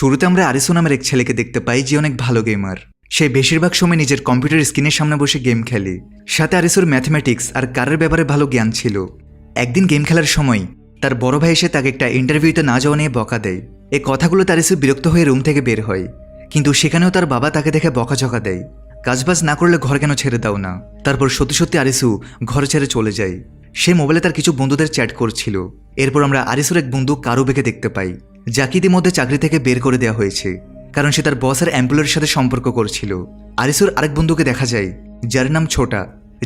শুরুতে আমরা আরিসু নামের এক ছেলেকে দেখতে পাই যে অনেক ভালো গেমার। সে বেশিরভাগ সময় নিজের কম্পিউটার স্ক্রিনের সামনে বসে গেম খেলে। সাথে আরিসুর ম্যাথমেটিক্স আর কারের ব্যাপারে ভালো জ্ঞান ছিল। একদিন গেম খেলার সময় তার বড় ভাই এসে তাকে একটা ইন্টারভিউতে না যাওয়া নিয়ে বকা দেয়। এই কথাগুলো আরিসু বিরক্ত হয়ে রুম থেকে বের হয়, কিন্তু সেখানেও তার বাবা তাকে দেখে বকাঝকা দেয়, কাজবাজ না করলে ঘর কেন ছেড়ে দাও না। তারপর সত্যি সত্যি আরিসু ঘর ছেড়ে চলে যায়। সে মোবাইলে তার কিছু বন্ধুদের চ্যাট করছিল। এরপর আমরা আরিসুর এক বন্ধু কারুবেকে দেখতে পাই, যাকে ইতিমধ্যে চাকরি থেকে বের করে দেওয়া হয়েছে, কারণ সে তার বসের এমপ্লয়ের সাথে সম্পর্ক করছিল। আরিসুর আরেক বন্ধুকে দেখা যায় যার নাম ছোটা,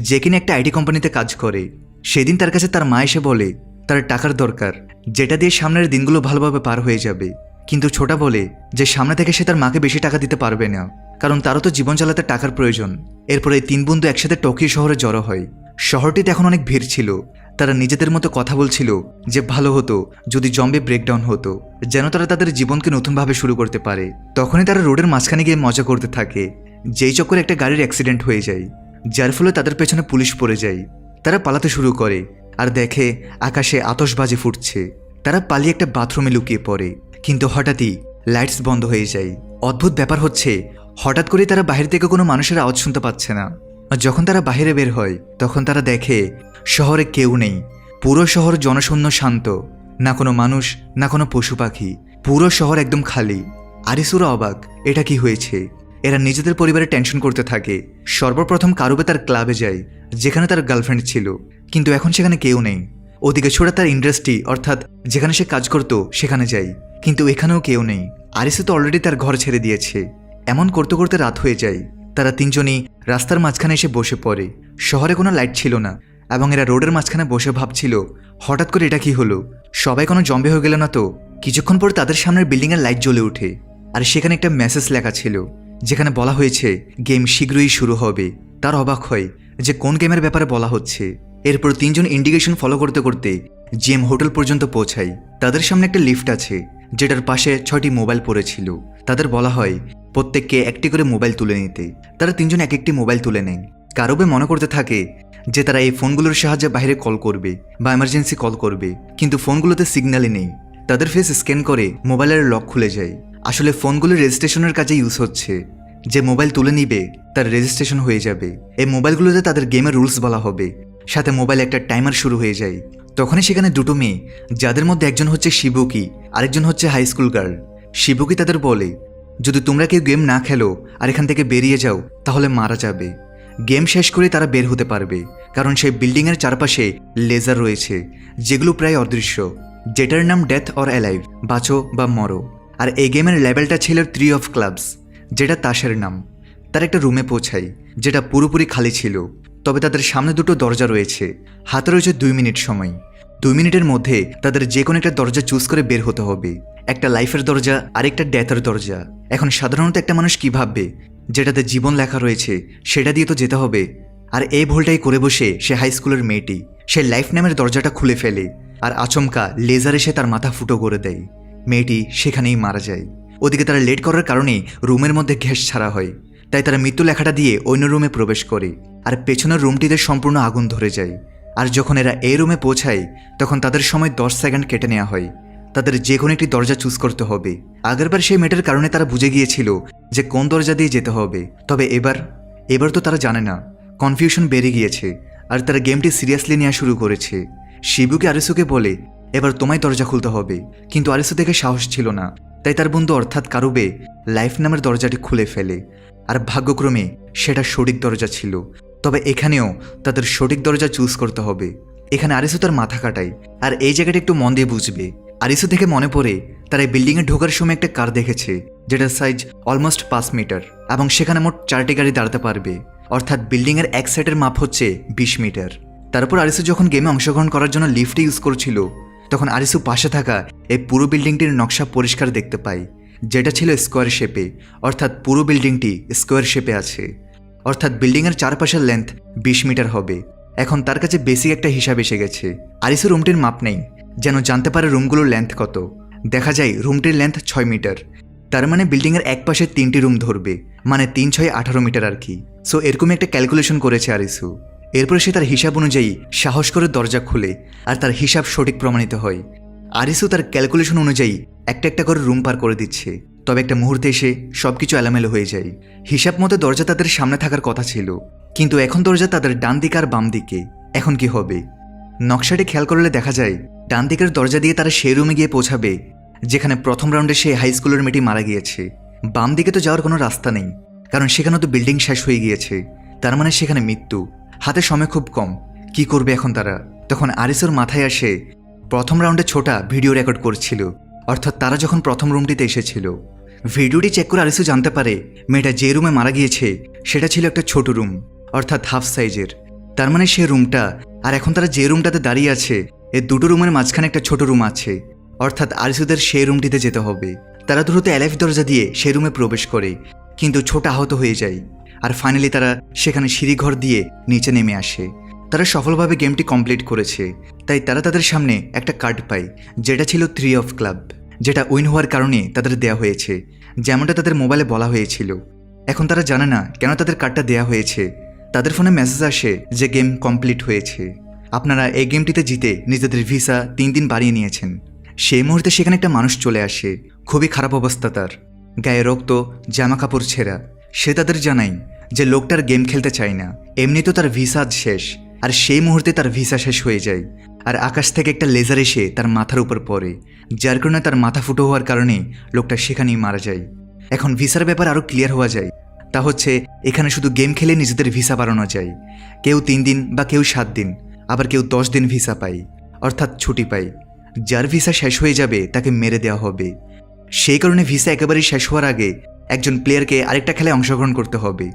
যে কিনা একটা আইটি কোম্পানিতে কাজ করে। সেদিন তার কাছে তার মা এসে বলে তার টাকার দরকার, যেটা দিয়ে সামনের দিনগুলো ভালোভাবে পার হয়ে যাবে। কিন্তু ছোটা বলে যে সামনে থেকে সে তার মাকে বেশি টাকা দিতে পারবে না, কারণ তারও তো জীবন চালাতে টাকার প্রয়োজন। এরপরে এই তিন বন্ধু একসাথে টোকিও শহরে জড়ো হয়। শহরটিতে এখন অনেক ভিড় ছিল। তারা নিজেদের মতো কথা বলছিল যে ভালো হতো যদি জম্বি ব্রেকডাউন হতো, যেন তারা তাদের জীবনকে নতুনভাবে শুরু করতে পারে। তখনই তারা রোডের মাঝখানে গিয়ে মজা করতে থাকে। যেই চক্করে একটা গাড়ির অ্যাক্সিডেন্ট হয়ে যায়, যার ফলে তাদের পেছনে পুলিশ পড়ে যায়। তারা পালাতে শুরু করে আর দেখে আকাশে আতশবাজি ফুটছে। তারা পালিয়ে একটা বাথরুমে লুকিয়ে পড়ে, কিন্তু হঠাৎই লাইটস বন্ধ হয়ে যায়। অদ্ভুত ব্যাপার হচ্ছে, হঠাৎ করে তারা বাহির থেকে কোনো মানুষের আওয়াজ শুনতে পাচ্ছে না। আর যখন তারা বাইরে বের হয় তখন তারা দেখে শহরে কেউ নেই। পুরো শহর জনশূন্য, শান্ত, না কোনো মানুষ না কোনো পশু পাখি। পুরো শহর একদম খালি। আরিসুরা অবাক, এটা কি হয়েছে। এরা নিজেদের পরিবারে টেনশন করতে থাকে। সর্বপ্রথম কারুবে তার ক্লাবে যায়, যেখানে তার গার্লফ্রেন্ড ছিল, কিন্তু এখন সেখানে কেউ নেই। ওদিকে ছোড়া তার ইন্ডাস্ট্রি অর্থাৎ যেখানে সে কাজ করত সেখানে যায়, কিন্তু এখানেও কেউ নেই। আরিসু তো অলরেডি তার ঘর ছেড়ে দিয়েছে। এমন করতে করতে রাত হয়ে যায়। তারা তিনজনই রাস্তার মাঝখানে এসে বসে পড়ে। শহরে কোনো লাইট ছিল না, এবং এরা রোডের মাঝখানে বসে ভাবছিল হঠাৎ করে এটা কি হলো, সবাই কোনো জম্বি হয়ে গেল না তো। কিছুক্ষণ পর তাদের সামনের বিল্ডিংয়ের লাইট জ্বলে ওঠে, আর সেখানে একটা মেসেজ লেখা ছিল, যেখানে বলা হয়েছে গেম শীঘ্রই শুরু হবে। তার অবাক হয় যে কোন গেমের ব্যাপারে বলা হচ্ছে। এরপর তিনজন ইন্ডিকেশন ফলো করতে করতে জিএম হোটেল পর্যন্ত পৌঁছায়। তাদের সামনে একটা লিফট আছে, যেটার পাশে 6টি মোবাইল পড়েছিল। তাদের বলা হয় প্রত্যেককে একটি করে মোবাইল তুলে নিতে। তারা তিনজন এক একটি মোবাইল তুলে নেয়। কারুবে মনে করতে থাকে যে তারা এই ফোনগুলোর সাহায্যে বাইরে কল করবে বা এমার্জেন্সি কল করবে, কিন্তু ফোনগুলোতে সিগন্যালই নেই। তাদের ফেস স্ক্যান করে মোবাইলের লক খুলে যায়। আসলে ফোনগুলো রেজিস্ট্রেশনের কাজে ইউজ হচ্ছে। যে মোবাইল তুলে নিবে তার রেজিস্ট্রেশন হয়ে যাবে। এই মোবাইলগুলোতে তাদের গেমের রুলস বলা হবে। সাথে মোবাইলে একটা টাইমার শুরু হয়ে যায়। তখনই সেখানে দুটো মেয়ে, যাদের মধ্যে একজন হচ্ছে শিবুকি, আরেকজন হচ্ছে হাই স্কুল গার্ল। শিবুকি তাদের বলে যদি তোমরা কেউ গেম না খেলো আর এখান থেকে বেরিয়ে যাও তাহলে মারা যাবে। গেম শেষ করে তারা বের হতে পারবে, কারণ সেই বিল্ডিংয়ের চারপাশে লেজার রয়েছে, যেগুলো প্রায় অদৃশ্য, যেটার নাম ডেথ অর অ্যালাইভ, বাঁচো বা মরো। আর এই গেমের লেভেলটা ছিল 3 অফ ক্লাবস, যেটা তাসের নাম। তার একটা রুমে পৌঁছায়, যেটা পুরোপুরি খালি ছিল। তবে তাদের সামনে দুটো দরজা রয়েছে। হাতে রয়েছে 2 মিনিট সময়। 2 মিনিটের মধ্যে তাদের যে কোনো একটা দরজা চুজ করে বের হতে হবে। একটা লাইফের দরজা আর একটা ডেথের দরজা। এখন সাধারণত একটা মানুষ কি ভাববে, যেটাতে জীবন লেখা রয়েছে সেটা দিয়ে তো যেতে হবে। আর এই ভুলটাই করে বসে সে হাই স্কুলের মেয়েটি। সে লাইফ নামের দরজাটা খুলে ফেলে, আর আচমকা লেজার এসে তার মাথা ফুটো করে দেয়। মেয়েটি সেখানেই মারা যায়। ওদিকে তারা লেট করার কারণে রুমের মধ্যে গ্যাস ছাড়া হয়, তাই তারা মৃত্যু লেখাটা দিয়ে অন্য রুমে প্রবেশ করে। আর পেছনের রুমটিতে সম্পূর্ণ আগুন ধরে যায়। আর যখন এরা এই রুমে পৌঁছায় তখন তাদের সময় 10 সেকেন্ড কেটে নেওয়া হয়। তাদের যে কোনো একটি দরজা চুজ করতে হবে। আগেরবার সেই মেয়েটার কারণে তারা বুঝে গিয়েছিল যে কোন দরজা দিয়ে যেতে হবে, তবে এবার তো তারা জানে না। কনফিউশন বেড়ে গিয়েছে, আর তারা গেমটি সিরিয়াসলি নেওয়া শুরু করেছে। শিবুকে আরিসুকে বলে এবার তোমায় দরজা খুলতে হবে, কিন্তু আরিসু দেখে সাহস ছিল না, তাই তার বন্ধু অর্থাৎ কারুবে লাইফ নামের দরজাটি খুলে ফেলে। আর ভাগ্যক্রমে সেটা সঠিক দরজা ছিল। তবে এখানেও তাদের সঠিক দরজা চুজ করতে হবে। এখানে আরিসু তার মাথা কাটায়। আর এই জায়গাটা একটু মন দিয়ে বুঝবে। আরিসু থেকে মনে পড়ে তারা এই বিল্ডিংয়ে ঢোকার সময় একটা কার দেখেছে, যেটার সাইজ অলমোস্ট 5 মিটার, এবং সেখানে মোট 4টি গাড়ি দাঁড়াতে পারবে। অর্থাৎ বিল্ডিংয়ের এক সাইডের মাপ হচ্ছে 20 মিটার। তারপর আরিসু যখন গেমে অংশগ্রহণ করার জন্য লিফটে ইউজ করছিল, তখন আরিসু পাশে থাকা এই পুরো বিল্ডিংটির নকশা পরিষ্কার দেখতে পায়, যেটা ছিল স্কোয়ার শেপে। অর্থাৎ পুরো বিল্ডিংটি স্কোয়ার শেপে আছে। অর্থাৎ বিল্ডিংয়ের চারপাশের লেন্থ 20 মিটার হবে। এখন তার কাছে বেসিক একটা হিসাব এসে গেছে। আরিসু রুমটির মাপ নেই, যেন জানতে পারে রুমগুলোর লেন্থ কত। দেখা যায় রুমটির লেন্থ 6 মিটার। তার মানে বিল্ডিংয়ের এক পাশে 3টি রুম ধরবে, মানে 3 × 6 = 18 মিটার আর কি। সো এরকমই একটা ক্যালকুলেশন করেছে আরিসু। এরপর সে তার হিসাব অনুযায়ী সাহস করে দরজা খুলে, আর তার হিসাব সঠিক প্রমাণিত হয়। আরিসু তার ক্যালকুলেশন অনুযায়ী একটা একটা করে রুম পার করে দিচ্ছে। তবে একটা মুহূর্তে এসে সবকিছু এলোমেলো হয়ে যায়। হিসাব মতো দরজা তাদের সামনে থাকার কথা ছিল, কিন্তু এখন দরজা তাদের ডান দিকে আর বাম দিকে। এখন কি হবে? নকশাটি খেয়াল করলে দেখা যায় ডান দিকের দরজা দিয়ে তারা সেই রুমে গিয়ে পৌঁছাবে যেখানে প্রথম রাউন্ডে সেই হাই স্কুলের মেয়েটি মারা গিয়েছে। বাম দিকে তো যাওয়ার কোনো রাস্তা নেই, কারণ সেখানে তো বিল্ডিং শেষ হয়ে গিয়েছে। তার মানে সেখানে মৃত্যু। হাতে সময় খুব কম। কি করবে এখন তারা? তখন আরিসুর মাথায় আসে প্রথম রাউন্ডে ছোটা ভিডিও রেকর্ড করছিল, অর্থাৎ তারা যখন প্রথম রুমটিতে এসেছিল। ভিডিওটি চেক করে আরিসু জানতে পারে মেয়েটা যে রুমে মারা গিয়েছে সেটা ছিল একটা ছোট রুম, অর্থাৎ হাফ সাইজের। তার মানে সে রুমটা আর এখন তারা যে রুমটাতে দাঁড়িয়ে আছে এই দুটো রুমের মাঝখানে একটা ছোট রুম আছে, অর্থাৎ আরিসুদের সেই রুমটিতে যেতে হবে। তারা দ্রুত এলএফ দরজা দিয়ে সেই রুমে প্রবেশ করে, কিন্তু ছোট আহত হয়ে যায়। আর ফাইনালি তারা সেখানে সিঁড়িঘর দিয়ে নিচে নেমে আসে। তারা সফলভাবে গেমটি কমপ্লিট করেছে, তাই তারা তাদের সামনে একটা কার্ড পায় যেটা ছিল 3 অফ ক্লাব, যেটা উইন হওয়ার কারণে তাদের দেয়া হয়েছে, যেমনটা তাদের মোবাইলে বলা হয়েছিল। এখন তারা জানে না কেন তাদের কার্ডটা দেয়া হয়েছে। তাদের ফোনে মেসেজ আসে যে গেম কমপ্লিট হয়েছে, আপনারা এই গেমটিতে জিতে নিজেদের ভিসা 3 দিন বাড়িয়ে নিয়েছেন। সেই মুহূর্তে সেখানে একটা মানুষ চলে আসে। খুবই খারাপ অবস্থা, তার গায়ে রক্ত, জামা কাপড় ছেঁড়া। সে তাদের জানায় যে লোকটার গেম খেলতে চায় না, এমনি তো তার ভিসা আজ শেষ। আর সেই মুহূর্তে তার ভিসা শেষ হয়ে যায়, আর আকাশ থেকে একটা লেজার এসে তার মাথার উপর পড়ে, যার কারণে তার মাথা ফুটো হওয়ার কারণে লোকটা সেখানেই মারা যায়। এখন ভিসার ব্যাপার আরও ক্লিয়ার হওয়া যায়। তা হচ্ছে এখানে শুধু গেম খেলে নিজেদের ভিসা বাড়ানো যায়। কেউ 3 দিন বা কেউ 7 দিন, আবার কেউ 10 দিন ভিসা পায়, অর্থাৎ ছুটি পায়। যার ভিসা শেষ হয়ে যাবে তাকে মেরে দেওয়া হবে। সেই কারণে ভিসা একেবারেই শেষ হওয়ার আগে একজন প্লেয়ারকে আরেকটা খেলায় অংশগ্রহণ করতে হবে,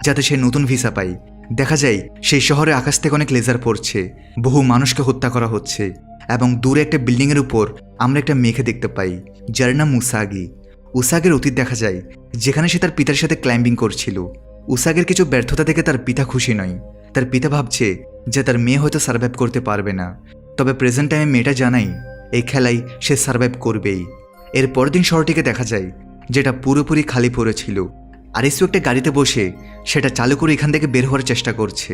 যাতে সে নতুন ভিসা পায়। দেখা যায় সেই শহরে আকাশ থেকে অনেক লেজার পড়ছে, বহু মানুষকে হত্যা করা হচ্ছে, এবং দূরে একটা বিল্ডিংয়ের উপর আমরা একটা মেয়েকে দেখতে পাই যার নাম উসাগি। উসাগের অতীত দেখা যায়, যেখানে সে তার পিতার সাথে ক্লাইম্বিং করছিল। উসাগের কিছু ব্যর্থতা থেকে তার পিতা খুশি নয়। তার পিতা ভাবছে যে তার মেয়ে হয়তো সার্ভাইভ করতে পারবে না, তবে প্রেজেন্ট টাইমে মেয়েটা জানাই এই খেলায় সে সার্ভাইভ করবেই। এর পরের দিন শহরটিকে দেখা যায় যেটা পুরোপুরি খালি পড়েছিল। আরিসু একটা গাড়িতে বসে সেটা চালু করে এখান থেকে বের হওয়ার চেষ্টা করছে,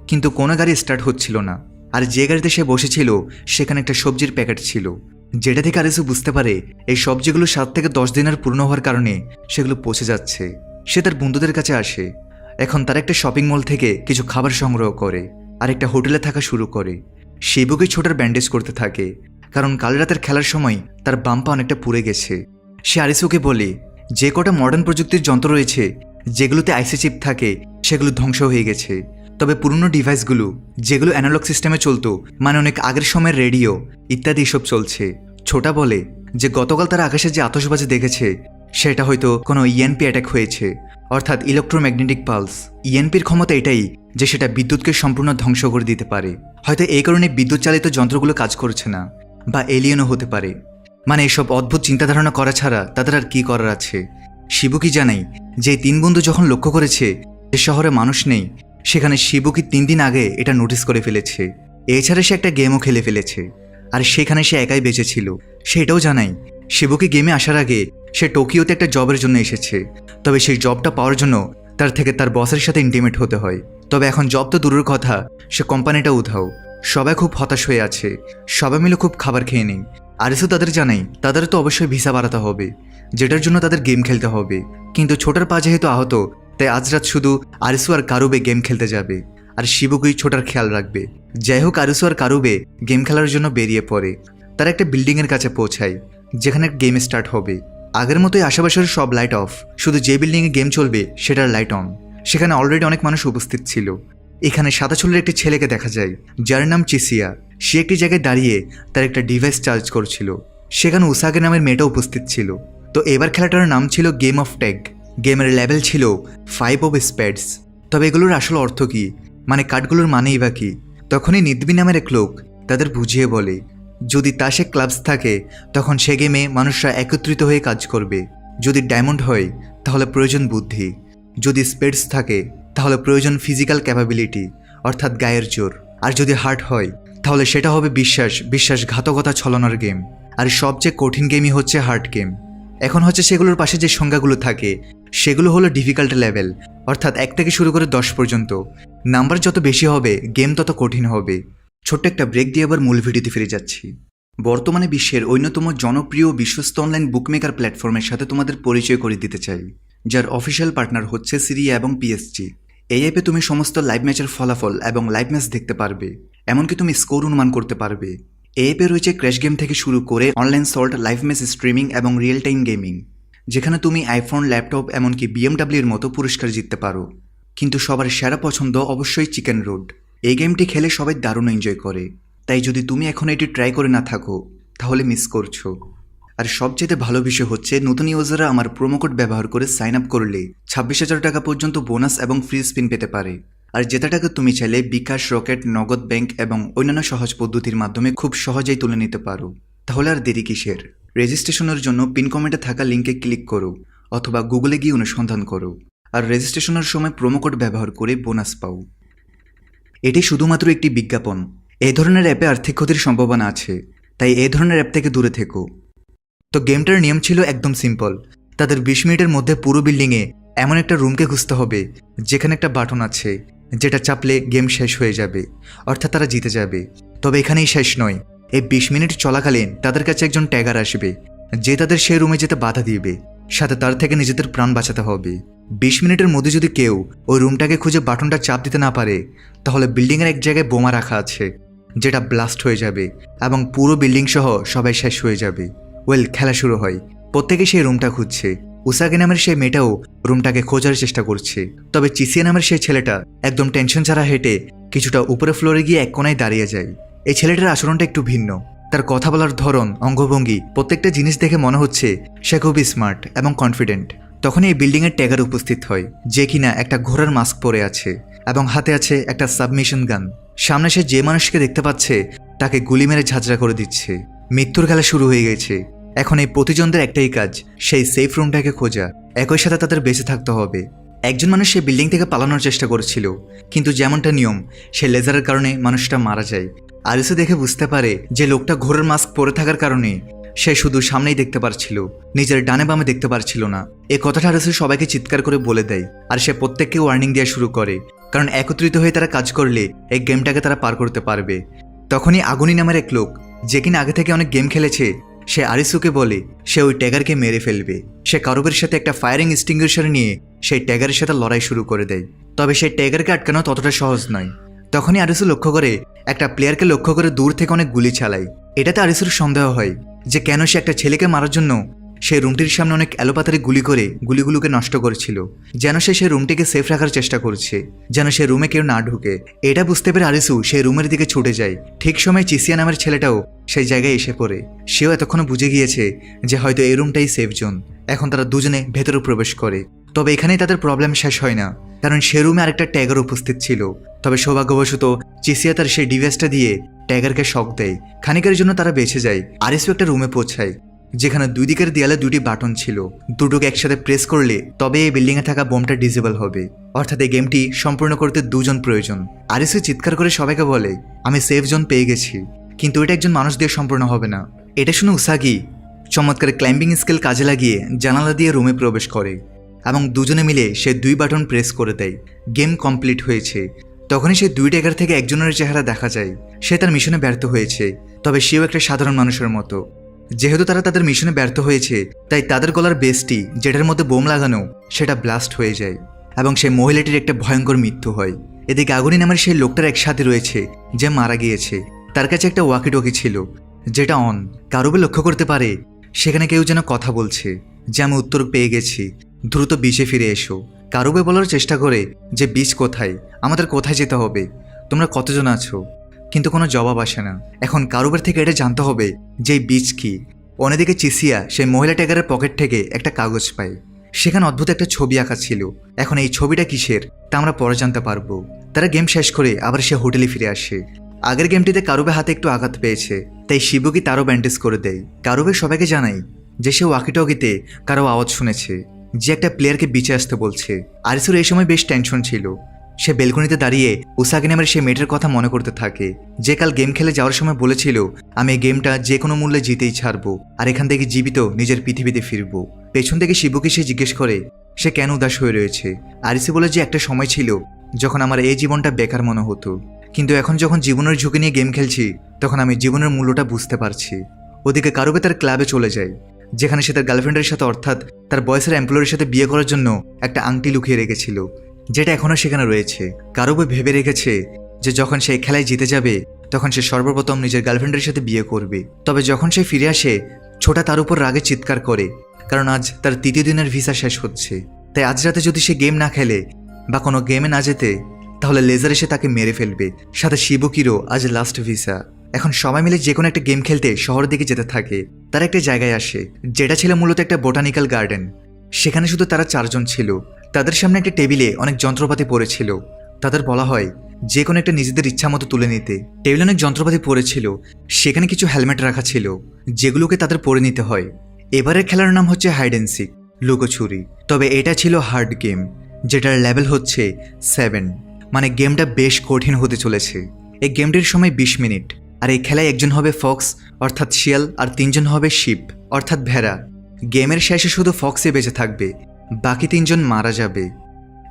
কিন্তু কোনো গাড়ি স্টার্ট হচ্ছিল না। আর যে গাড়িতে সে বসেছিল সেখানে একটা সবজির প্যাকেট ছিল, যেটা থেকে আরিসু বুঝতে পারে এই সবজিগুলো 7 থেকে 10 দিনের পুরনো হওয়ার কারণে সেগুলো পচে যাচ্ছে। সে তার বন্ধুদের কাছে আসে। এখন তারা একটা শপিং মল থেকে কিছু খাবার সংগ্রহ করে আর একটা হোটেলে থাকা শুরু করে। শিবুকে ছোটার ব্যান্ডেজ করতে থাকে, কারণ কাল রাতের খেলার সময় তার বাম পা অনেকটা পুড়ে গেছে। সে আরিসুকে বলে যে কটা মডার্ন প্রযুক্তির যন্ত্র রয়েছে যেগুলোতে আইসি চিপ থাকে সেগুলো ধ্বংস হয়ে গেছে, তবে পুরনো ডিভাইসগুলো যেগুলো অ্যানালগ সিস্টেমে চলতো, মানে অনেক আগের সময়ের রেডিও ইত্যাদি এসব চলছে। ছোটা বলে যে গতকাল তারা আকাশে যে আতশবাজি দেখেছে সেটা হয়তো কোনো ইএনপি অ্যাটাক হয়েছে, অর্থাৎ ইলেকট্রোম্যাগনেটিক পালস। ইএনপির ক্ষমতা এটাই যে সেটা বিদ্যুৎকে সম্পূর্ণ ধ্বংস করে দিতে পারে। হয়তো এই কারণে বিদ্যুৎ চালিত যন্ত্রগুলো কাজ করছে না, বা এলিয়েনও হতে পারে। মানে এসব অদ্ভুত চিন্তাধারণা করা ছাড়া তাদের আর কি করার আছে। শিবুকি জানাই যে 3 বন্ধু যখন লক্ষ্য করেছে যে শহরে মানুষ নেই, সেখানে শিবুকি 3 দিন আগে এটা নোটিস করে ফেলেছে। এছাড়া সে একটা গেমও খেলে ফেলেছে, আর সেখানে সে একাই বেঁচে ছিল। সেটাও জানাই শিবুকি গেমে আসার আগে সে টোকিওতে একটা জবের জন্য এসেছে, তবে সেই জবটা পাওয়ার জন্য তার থেকে তার বসের সাথে ইন্টিমেট হতে হয়। তবে এখন জব তো দূরের কথা, সে কোম্পানিটা উধাও। সবাই খুব হতাশ হয়ে আছে, সবাই মিলে খুব খাবার খেয়ে নেই। আরিসু তাদের জানাই তাদের তো অবশ্যই ভিসা বাড়াতে হবে, যেটার জন্য তাদের গেম খেলতে হবে। কিন্তু ছোটার পা যেহেতু আহত, তাই আজ রাত শুধু আরিসু আর কারুবে গেম খেলতে যাবে, আর শিবুকুই ছোটার খেয়াল রাখবে। যাই হোক, আরিসু আর কারুবে গেম খেলার জন্য বেরিয়ে পড়ে। তারা একটা বিল্ডিংয়ের কাছে পৌঁছায় যেখানে গেম স্টার্ট হবে। আগের মতোই আশেপাশের সব লাইট অফ, শুধু যে বিল্ডিংয়ে গেম চলবে সেটার লাইট অন। সেখানে অলরেডি অনেক মানুষ উপস্থিত ছিল। এখানে সাদা চুলের একটি ছেলেকে দেখা যায় যার নাম চিসিয়া। সে একটি জায়গায় দাঁড়িয়ে তার একটা ডিভাইস চার্জ করছিল। সেখানে উসাগে নামের মেয়েটা উপস্থিত ছিল। তো এবার খেলাটার নাম ছিল গেম অফ ট্যাগ। গেমের লেভেল ছিল 5 অফ স্পেডস। তবে এগুলোর আসল অর্থ কি, মানে কার্ডগুলোর মানেই বা কি? তখনই নিদবি নামের এক লোক তাদের বুঝিয়ে বলে যদি তাসে ক্লাবস থাকে তখন সে গেমে মানুষরা একত্রিত হয়ে কাজ করবে। যদি ডায়মন্ড হয় তাহলে প্রয়োজন বুদ্ধি, যদি স্পেডস থাকে তাহলে প্রয়োজন ফিজিক্যাল ক্যাপাবিলিটি অর্থাৎ গায়ের জোর, আর যদি হার্ট হয় তাহলে সেটা হবে বিশ্বাসঘাতকতা ছলনার গেম। আর সবচেয়ে কঠিন গেমই হচ্ছে হার্ট গেম। এখন হচ্ছে সেগুলোর পাশে যে সংখ্যাগুলো থাকে সেগুলো হলো ডিফিকাল্ট লেভেল, অর্থাৎ 1 থেকে শুরু করে 10 পর্যন্ত। নাম্বার যত বেশি হবে গেম তত কঠিন হবে। ছোট্ট একটা ব্রেক দিয়ে আবার মূল ভিডিওতে ফিরে যাচ্ছি। বর্তমানে বিশ্বের অন্যতম জনপ্রিয় বিশ্বস্ত অনলাইন বুকমেকার প্ল্যাটফর্মের সাথে তোমাদের পরিচয় করে দিতে চাই, যার অফিসিয়াল পার্টনার হচ্ছে সিরিয়া এবং পিএসজি। এই অ্যাপে তুমি সমস্ত লাইভ ম্যাচের ফলাফল এবং লাইভ ম্যাচ দেখতে পারবে, এমনকি তুমি স্কোর অনুমান করতে পারবে। এই অ্যাপে রয়েছে ক্র্যাশ গেম থেকে শুরু করে online salt, live match streaming এবং রিয়েল টাইম গেমিং, যেখানে তুমি আইফোন, ল্যাপটপ এমনকি বিএমডাব্লিউর মতো পুরস্কার জিততে পারো। কিন্তু সবার সেরা পছন্দ অবশ্যই চিকেন রোড। এই গেমটি খেলে সবাই দারুণ এনজয় করে, তাই যদি তুমি এখন এটি ট্রাই করে না থাকো তাহলে মিস করছো। আর সবচেয়ে ভালো বিষয় হচ্ছে নতুন ইউজাররা আমার প্রোমো কোড ব্যবহার করে সাইন আপ করলে 26,000 টাকা পর্যন্ত বোনাস এবং ফ্রি স্পিন পেতে পারে। আর যেটা টাকা তুমি চাইলে বিকাশ, রকেট, নগদ ব্যাংক এবং অন্যান্য সহজ পদ্ধতির মাধ্যমে খুব সহজেই তুলে নিতে পারো। তাহলে আর দেরি কিসের? রেজিস্ট্রেশনের জন্য পিন কমেন্টে থাকা লিঙ্কে ক্লিক করো অথবা গুগলে গিয়ে অনুসন্ধান করো, আর রেজিস্ট্রেশনের সময় প্রোমো কোড ব্যবহার করে বোনাস পাও। এটি শুধুমাত্র একটি বিজ্ঞাপন। এই ধরনের অ্যাপে আর্থিক ক্ষতির সম্ভাবনা আছে, তাই এই ধরনের অ্যাপ থেকে দূরে থেকো। তো গেমটার নিয়ম ছিল একদম সিম্পল। তাদের 20 মিনিটের মধ্যে পুরো বিল্ডিংয়ে এমন একটা রুমকে খুঁজতে হবে যেখানে একটা বাটন আছে যেটা চাপলে গেম শেষ হয়ে যাবে, অর্থাৎ তারা জিতে যাবে। তবে এখানেই শেষ নয়, এই 20 মিনিট চলাকালীন তাদের কাছে একজন ট্যাগার আসবে যে তাদের সেই রুমে যেতে বাধা দিবে, সাথে তার থেকে নিজেদের প্রাণ বাঁচাতে হবে। 20 মিনিটের মধ্যে যদি কেউ ওই রুমটাকে খুঁজে বাটনটা চাপ দিতে না পারে তাহলে বিল্ডিংয়ের এক জায়গায় বোমা রাখা আছে যেটা ব্লাস্ট হয়ে যাবে এবং পুরো বিল্ডিং সহ সবাই শেষ হয়ে যাবে। খেলা শুরু হয়। প্রত্যেকে সেই রুমটা খুঁজছে। উসাগি নামের সেই মেয়েটাও রুমটাকে খোঁজার চেষ্টা করছে। তবে চিসিয়া নামের সেই ছেলেটা একদম টেনশন ছাড়া হেঁটে কিছুটা উপরে ফ্লোরে গিয়ে এক কোনায় দাঁড়িয়ে যায়। এই ছেলেটার আচরণটা একটু ভিন্ন। তার কথা বলার ধরন, অঙ্গভঙ্গি, প্রত্যেকটা জিনিস দেখে মনে হচ্ছে সে খুবই স্মার্ট এবং কনফিডেন্ট। তখনই এই বিল্ডিংয়ের ট্যাগার উপস্থিত হয়, যে কিনা একটা ঘোড়ার মাস্ক পরে আছে এবং হাতে আছে একটা সাবমিশন গান। সামনে সে যে মানুষকে দেখতে পাচ্ছে তাকে গুলি মেরে ঝাঁঝরা করে দিচ্ছে। মৃত্যুর খেলা শুরু হয়ে গেছে। এখন এই প্রতিজনদের একটাই কাজ, সেই সেফ রুমটাকে খোঁজা। একই সাথে তাদের বেঁচে থাকতে হবে। একজন মানুষ সেই বিল্ডিং থেকে পালানোর চেষ্টা করছিল, কিন্তু যেমনটা নিয়ম, সে লেজারের কারণে মানুষটা মারা যায়। আরিসু দেখে বুঝতে পারে যে লোকটা ঘোড়ার মাস্ক পরে থাকার কারণে সে শুধু সামনেই দেখতে পারছিল, নিজের ডানে বামে দেখতে পারছিল না। এই কথাটা আরিসু সবাইকে চিৎকার করে বলে দেয়, আর সে প্রত্যেককে ওয়ার্নিং দেওয়া শুরু করে, কারণ একত্রিত হয়ে তারা কাজ করলে এই গেমটাকে তারা পার করতে পারবে। তখনই আগুনি নামের এক লোক, যে কিনা আগে থেকে অনেক গেম খেলেছে, সে আরিসুকে বলে সে ওই ট্যাগারকে মেরে ফেলবে। সে কারুবের সাথে একটা ফায়ারিং এক্সটিংগুইশার নিয়ে সেই ট্যাগারের সাথে লড়াই শুরু করে দেয়। তবে সেই ট্যাগারকে আটকানো ততটা সহজ নয়। তখনই আরিসু লক্ষ্য করে একটা প্লেয়ারকে লক্ষ্য করে দূর থেকে অনেক গুলি চালায়। এটাতে আরিসুর সন্দেহ হয় যে কেন সে একটা ছেলেকে মারার জন্য সেই রুমটির সামনে অনেক এলোপাতারি গুলি করে গুলিগুলোকে নষ্ট করেছিল, যেন সে সেই রুমটিকে সেফ রাখার চেষ্টা করছে, যেন সে রুমে কেউ না ঢুকে। এটা বুঝতে পেরে আরিসু সেই রুমের দিকে ছুটে যায়। ঠিক সময় চিসিয়া নামের ছেলেটাও সেই জায়গায় এসে পড়ে। সেও এতক্ষণে বুঝে গিয়েছে যে হয়তো এই রুমটাই সেফ জোন। এখন তারা দুজনে ভেতরে প্রবেশ করে। তবে এখানেই তাদের প্রবলেম শেষ হয় না, কারণ সে রুমে আরেকটা ট্যাগার উপস্থিত ছিল। তবে সৌভাগ্যবশত চিসিয়া তার সেই ডিভাইসটা দিয়ে ট্যাগারকে শক দেয়। খানিকের জন্য তারা বেঁচে যায়। আরিসু একটা রুমে পৌঁছায় যেখানে দুই দিকের দেয়ালে দুটি বাটন ছিল। দুটোকে একসাথে প্রেস করলে তবে এই বিল্ডিংয়ে থাকা বোমটা ডিসেবল হবে। অর্থাৎ এই গেমটি সম্পূর্ণ করতে দুজন প্রয়োজন। আরিসু চিৎকার করে সবাইকে বলে, আমি সেফ জোন পেয়ে গেছি, কিন্তু এটা একজন মানুষ দিয়ে সম্পূর্ণ হবে না। এটা শুনে উসাগি চমৎকার ক্লাইম্বিং স্কিল কাজে লাগিয়ে জানালা দিয়ে রুমে প্রবেশ করে এবং দুজনে মিলে সে দুই বাটন প্রেস করে দেয়। গেম কমপ্লিট হয়েছে। তখনই সে দুই ট্যাগার থেকে একজনের চেহারা দেখা যায়। সে তার মিশনে ব্যর্থ হয়েছে, তবে সেও একটা সাধারণ মানুষের মতো। যেহেতু তারা তাদের মিশনে ব্যর্থ হয়েছে, তাই তাদের গলার বেসটি যেটার মধ্যে বোম লাগানো সেটা ব্লাস্ট হয়ে যায় এবং সেই মহিলাটির একটা ভয়ঙ্কর মৃত্যু হয়। এদিকে আগুনি নামের সেই লোকটার একসাথে রয়েছে যে মারা গিয়েছে। তার কাছে একটা ওয়াকিটকি ছিল যেটা অন। কারুবে লক্ষ্য করতে পারে সেখানে কেউ যেন কথা বলছে যে আমি উত্তর পেয়ে গেছি, দ্রুত বিচে ফিরে এসো। কারুবে বলার চেষ্টা করে যে বিচ কোথায়, আমাদের কোথায় যেতে হবে, তোমরা কতজন আছো, কিন্তু কোনো জবাব আসে না। এখন কারুবের থেকে এটা জানতে হবে যে বিচ কি। অন্যদিকে চিসিয়া সেই মহিলা ট্যাগারের পকেট থেকে একটা কাগজ পায়। সেখানে অদ্ভুত একটা ছবি আঁকা ছিল। এখন এই ছবিটা কিসের তা আমরা পরে জানতে পারবো। তারা গেম শেষ করে আবার সে হোটেলে ফিরে আসে। আগের গেমটিতে কারুবে হাতে একটু আঘাত পেয়েছে, তাই শিবুকি তারও ব্যান্ডেজ করে দেয়। কারুবে সবাইকে জানায় যে সে ওয়াকিটকিতে কারো আওয়াজ শুনেছে যে একটা প্লেয়ারকে বিচে আসতে বলছে। আরিসুর এই সময় বেশ টেনশন ছিল। সে বেলকনিতে দাঁড়িয়ে উসাগি নামের সেই মেয়েটার কথা মনে করতে থাকে যে কাল গেম খেলে যাওয়ার সময় বলেছিল আমি এই গেমটা যে কোনো মূল্যে জিতেই ছাড়বো আর এখান থেকে জীবিত নিজের পৃথিবীতে ফিরবো। পেছন থেকে শিবুকে সে জিজ্ঞেস করে সে কেন উদাস হয়ে রয়েছে। আরিসু বলে যে একটা সময় ছিল যখন আমার এই জীবনটা বেকার মনে হতো, কিন্তু এখন যখন জীবনের ঝুঁকি নিয়ে গেম খেলছি তখন আমি জীবনের মূল্যটা বুঝতে পারছি। ওদিকে কারুবে তার ক্লাবে চলে যায়, যেখানে সে তার গার্লফ্রেন্ডের সাথে অর্থাৎ তার বয়সের এমপ্লয়ের সাথে বিয়ে করার জন্য একটা আংটি লুকিয়ে রেখেছিল, যেটা এখনও সেখানে রয়েছে। কারুবে ভেবে রেখেছে যে যখন সে খেলায় জিতে যাবে তখন সে সর্বপ্রথম নিজের গার্লফ্রেন্ডের সাথে বিয়ে করবে। তবে যখন সে ফিরে আসে, ছোটা তার উপর রাগে চিৎকার করে, কারণ আজ তার 3য় দিনের ভিসা শেষ হচ্ছে। তাই আজ রাতে যদি সে গেম না খেলে বা কোনো গেমে না যেতে, তাহলে লেজার এসে তাকে মেরে ফেলবে। সাথে শিবুকিরও আজ লাস্ট ভিসা। এখন সবাই মিলে যে কোনো একটা গেম খেলতে শহরের দিকে যেতে থাকে। তারা একটা জায়গায় আসে, যেটা ছিল মূলত একটা বোটানিক্যাল গার্ডেন। সেখানে শুধু তারা 4 জন ছিল। তাদের সামনে একটা টেবিলে অনেক যন্ত্রপাতি পড়েছিল। তাদের বলা হয় যে কোনো একটা নিজেদের ইচ্ছা মতো তুলে নিতে। টেবিলে অনেক যন্ত্রপাতি পড়েছিল, সেখানে কিছু হেলমেট রাখা ছিল, যেগুলোকে তাদের পরে নিতে হয়। এবারের খেলার নাম হচ্ছে হাইড অ্যান্ড সিক, লুকোচুরি। তবে এটা ছিল হার্ড গেম, যেটার লেভেল হচ্ছে 7। মানে গেমটা বেশ কঠিন হতে চলেছে। এই গেমটির সময় 20 মিনিট। আর এই খেলায় একজন হবে ফক্স অর্থাৎ শিয়াল, আর 3 জন হবে শিপ অর্থাৎ ভেড়া। গেমের শেষে শুধু ফক্সে বেঁচে থাকবে, বাকি 3 জন মারা যাবে।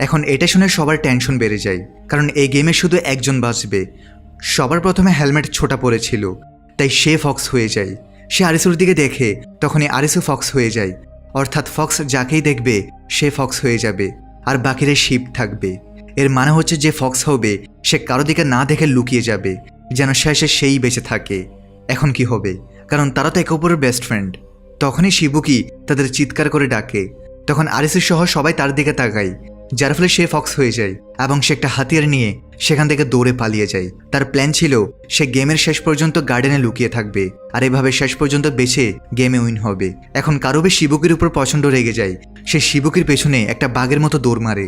এখন এটা শুনে সবার টেনশন বেড়ে যায়, কারণ এই গেমে শুধু একজন বাঁচবে। সবার প্রথমে হেলমেট ছোটা পড়েছিল, তাই সে ফক্স হয়ে যায়। সে আরিসুর দিকে দেখে, তখনই আরিসু ফক্স হয়ে যায়, অর্থাৎ ফক্স যাকেই দেখবে সে ফক্স হয়ে যাবে, আর বাকিরা শিপ থাকবে। এর মানে হচ্ছে যে ফক্স হবে সে কারো দিকে না দেখে লুকিয়ে যাবে, যেন শেষে সেই বেঁচে থাকে। এখন কি হবে, কারণ তারা তো একে অপরের বেস্ট ফ্রেন্ড। তখনই শিবুকি তাদের চিৎকার করে ডাকে। তখন আরিসু সহ সবাই তার দিকে তাকায়, যার ফলে সে ফক্স হয়ে যায় এবং সে একটা হাতিয়ার নিয়ে সেখান থেকে দৌড়ে পালিয়ে যায়। তার প্ল্যান ছিল সে গেমের শেষ পর্যন্ত গার্ডেনে লুকিয়ে থাকবে, আর এভাবে শেষ পর্যন্ত বেঁচে গেমে উইন হবে। এখন কারুবে শিবুকির উপর প্রচণ্ড রেগে যায়। সে শিবুকির পেছনে একটা বাঘের মতো দৌড় মারে।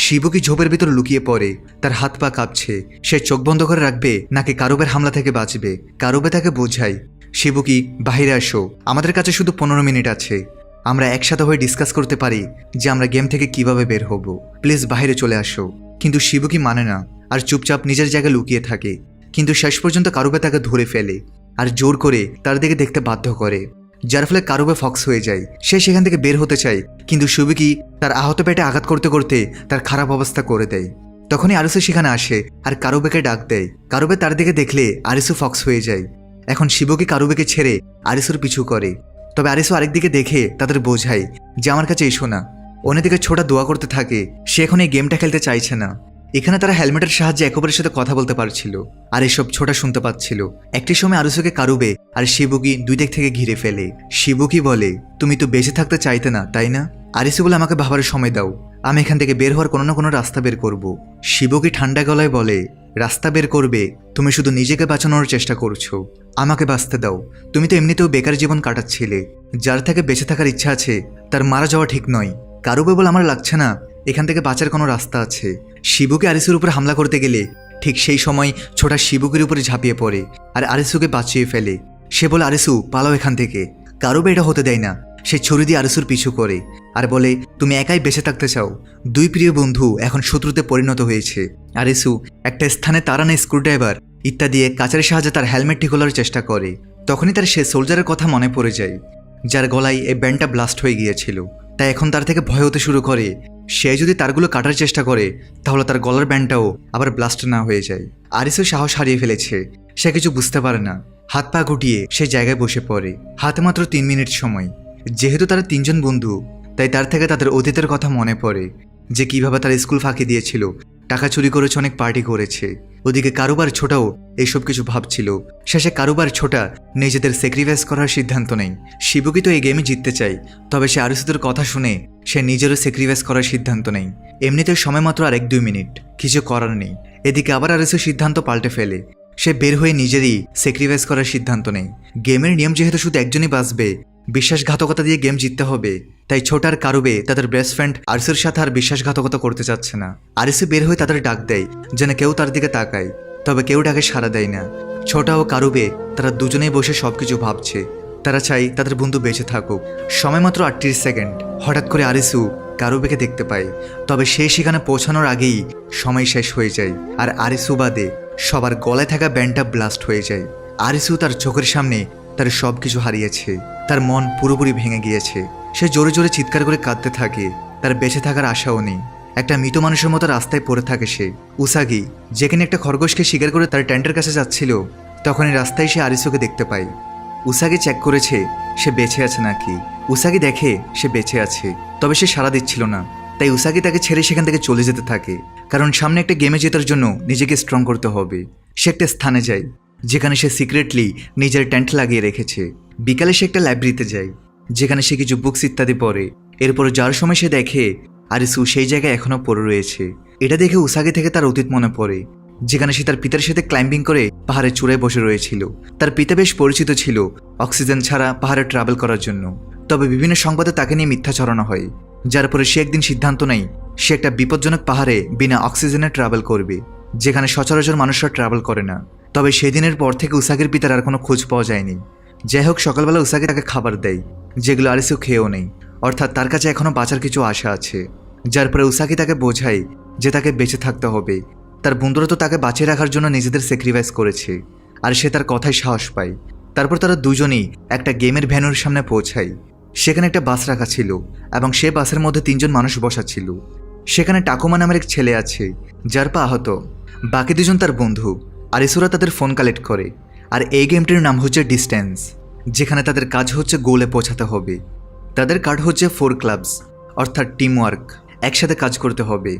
শিবুকি ঝোপের ভিতর লুকিয়ে পড়ে, তার হাত পা কাঁপছে। সে চোখ বন্ধ করে রাখবে নাকি কারুবের হামলা থেকে বাঁচবে। কারুবে তাকে বোঝায়, শিবুকি বাহিরে আসো, আমাদের কাছে শুধু 15 মিনিট আছে। আমরা একসাথে হয়ে ডিসকাস করতে পারি যে আমরা গেম থেকে কিভাবে বের হব। প্লিজ বাইরে চলে আসো। কিন্তু শিবুকি মানে না, আর চুপচাপ নিজের জায়গায় লুকিয়ে থাকে। কিন্তু শেষ পর্যন্ত কারুবে তাকে ধরে ফেলে আর জোর করে তার দিকে দেখতে বাধ্য করে, যার ফলে কারুবে ফক্স হয়ে যায়। সে সেখান থেকে বের হতে চায়, কিন্তু শিবুকি তার আহত পেটে আঘাত করতে করতে তার খারাপ অবস্থা করে দেয়। তখনই আরিসু সেখানে আসে আর কারুবেকে ডাক দেয়। কারুবে তার দিকে দেখলে আরিসু ফক্স হয়ে যায়। এখন শিবুকি কারুবেকে ছেড়ে আরিসুর পিছু করে। তবে আরিসু আরেকদিকে দেখে তাদের বোঝায় যে আমার কাছে এসো না। অন্যদিকে ছোটা দোয়া করতে থাকে, সে এখন এই গেমটা খেলতে চাইছে না। এখানে তারা হেলমেটের সাহায্যে একে অপরের সাথে কথা বলতে পারছিল, আর এসব ছোটা শুনতে পাচ্ছিল। একটি সময় আরিসুকে কারুবে আর শিবুকি দুই দিক থেকে ঘিরে ফেলে। শিবুকি বলে, তুমি তো বেঁচে থাকতে চাইতে না, তাই না? আরিসু বলে, আমাকে ভাবার সময় দাও, আমি এখান থেকে বের হওয়ার কোনো না কোনো রাস্তা বের করব। শিবুকি ঠান্ডা গলায় বলে, রাস্তা বের করবে? তুমি শুধু নিজেকে বাঁচানোর চেষ্টা করছো, আমাকে বাঁচতে দাও। তুমি তো এমনিতেও বেকার জীবন কাটাচ্ছিলে, যার থেকে বেঁচে থাকার ইচ্ছা আছে তার মারা যাওয়া ঠিক নয়। কারুবে বলে, আমার লাগছে না এখান থেকে বাঁচার কোনো রাস্তা আছে। শিবুকি আরিসুর উপর হামলা করতে গেলে ঠিক সেই সময় ছোটা শিবুকির উপরে ঝাঁপিয়ে পড়ে আর আরিসুকে বাঁচিয়ে ফেলে। সে বলে, আরিসু পালাও এখান থেকে। কারুবে এটা হতে দেয় না। সে ছুরি দিয়ে আরিসুর পিছু করে আর বলে, তুমি একাই বেঁচে থাকতে চাও? দুই প্রিয় বন্ধু এখন শত্রুতে পরিণত হয়েছে। আরিসু একটা স্থানে তারানা স্ক্রুড্রাইভার ইত্যাদি কাচের সাহায্যে তার হেলমেট ঠিক করার চেষ্টা করে। তখনই তার সে সোলজারের কথা মনে পড়ে যায়, যার গলায় এই ব্যান্ডটা ব্লাস্ট হয়ে গিয়েছিল। তাই এখন তার থেকে ভয় হতে শুরু করে। সে যদি তারগুলো কাটার চেষ্টা করে তাহলে তার গলার ব্যান্ডটাও আবার ব্লাস্ট না হয়ে যায়। আরিসু সাহস হারিয়ে ফেলেছে, সে কিছু বুঝতে পারে না। হাত পা গুটিয়ে সে জায়গায় বসে পড়ে। হাতে মাত্র 3 মিনিট সময়। যেহেতু তারা 3 জন বন্ধু, তাই তার থেকে তাদের অতীতের কথা মনে পড়ে, যে কিভাবে তারা স্কুল ফাঁকি দিয়েছিল, টাকা চুরি করেছে, অনেক পার্টি করেছে। ওদিকে কারুবার ছোটাও এইসব কিছু ভাবছিল। শেষে কারুবার ছোটা নিজেদের স্যাক্রিফাইস করার সিদ্ধান্ত নেয়। শিবুকি তো এই গেমে জিততে চায়, তবে সে আরিসুদের কথা শুনে সে নিজেরও স্যাক্রিফাইস করার সিদ্ধান্ত নেয়। এমনিতে সময় মাত্র আর 1-2 মিনিট, কিছু করার নেই। এদিকে আবার আরিসু সিদ্ধান্ত পাল্টে ফেলে। সে বের হয়ে নিজেরই স্যাক্রিফাইস করার সিদ্ধান্ত নেয়। গেমের নিয়ম যেহেতু শুধু একজনই বাঁচবে, বিশ্বাসঘাতকতা দিয়ে গেম জিততে হবে, তাই ছোটার কারুবে তাদের বেস্ট ফ্রেন্ড আরিসুর সাথে আর বিশ্বাসঘাতকতা করতে চাচ্ছে না। আরিসু বের হয়ে তাদের ডাক দেয় যেন কেউ তার দিকে তাকায়, তবে কেউ ডাকে সাড়া দেয় না। ছোটা ও কারুবে তারা দুজনেই বসে সবকিছু ভাবছে। তারা চাই তাদের বন্ধু বেঁচে থাকুক। সময় মাত্র 38 সেকেন্ড। হঠাৎ করে আরিসু কারুবেকে দেখতে পায়, তবে সে সেখানে পৌঁছানোর আগেই সময় শেষ হয়ে যায়, আর আরিসু বাদে সবার গলায় থাকা ব্যান্ডটা ব্লাস্ট হয়ে যায়। আরিসু তার চোখের সামনে তার সব কিছু হারিয়েছে। তার মন পুরোপুরি ভেঙে গিয়েছে। সে জোরে জোরে চিৎকার করে কাঁদতে থাকে। তার বেঁচে থাকার আশাও নেই। একটা মৃত মানুষের মতো রাস্তায় পড়ে থাকে সে। উসাগি যেখানে একটা খরগোশকে শিকার করে তার টেন্টের কাছে যাচ্ছিল, তখনই রাস্তায় সে আরিসুকে দেখতে পায়। উসাগি চেক করেছে সে বেঁচে আছে নাকি। উসাগি দেখে সে বেঁচে আছে, তবে সে সাড়া দিচ্ছিল না। তাই উসাগি তাকে ছেড়ে সেখান থেকে চলে যেতে থাকে, কারণ সামনে একটা গেমে জেতার জন্য নিজেকে স্ট্রং করতে হবে। সে একটা স্থানে যায় যেখানে সে সিক্রেটলি নিজের টেন্ট লাগিয়ে রেখেছে। বিকালে সে একটা লাইব্রেরিতে যায় যেখানে সে কিছু বুকস ইত্যাদি পড়ে। এরপর যাওয়ার সময় সে দেখে আরিসু সেই জায়গায় এখনো পড়ে রয়েছে। এটা দেখে উসাগি থেকে তার অতীত মনে পড়ে, যেখানে সে তার পিতার সাথে ক্লাইম্বিং করে পাহাড়ে চূড়ায় বসে রয়েছিল। তার পিতা বেশ পরিচিত ছিল অক্সিজেন ছাড়া পাহাড়ে ট্রাভেল করার জন্য, তবে বিভিন্ন সংবাদে তাকে নিয়ে মিথ্যা ছড়ানো হয়। যার পরে সে একদিন সিদ্ধান্ত নেয় সে একটা বিপজ্জনক পাহাড়ে বিনা অক্সিজেনে ট্রাভেল করবে, যেখানে সচরাচর মানুষরা ট্রাভেল করে না। তবে সেদিনের পর থেকে উসাগির পিতার আর কোনো খোঁজ পাওয়া যায়নি। যাই হোক, সকালবেলা উসাগি তাকে খাবার দেয় যেগুলো আরিসু খেয়েও নেই, অর্থাৎ তার কাছে এখনও বাঁচার কিছু আশা আছে। যার পরে উসাগি তাকে বোঝায় যে তাকে বেঁচে থাকতে হবে। তার বন্ধুরা তো তাকে বাঁচিয়ে রাখার জন্য নিজেদের স্যাক্রিফাইস করেছে, আর সে তার কথায় সাহস পায়। তারপর তারা দুজনেই একটা গেমের ভ্যানুর সামনে পৌঁছায়। সেখানে একটা বাস রাখা ছিল এবং সে বাসের মধ্যে 3 জন মানুষ বসা ছিল। সেখানে টাকুমা নামের এক ছেলে আছে যার পা আহত। বাকি 2 জন তার বন্ধু। আরিসুরা তাদের ফোন কালেক্ট করে। আর এই গেমটির নাম হচ্ছে ডিস্টেন্স, যেখানে তাদের কাজ হচ্ছে গোলে পৌঁছাতে হবে। তাদের কার্ড হচ্ছে 4 ক্লাবস, অর্থাৎ টিম ওয়ার্ক, একসাথে কাজ করতে হবে।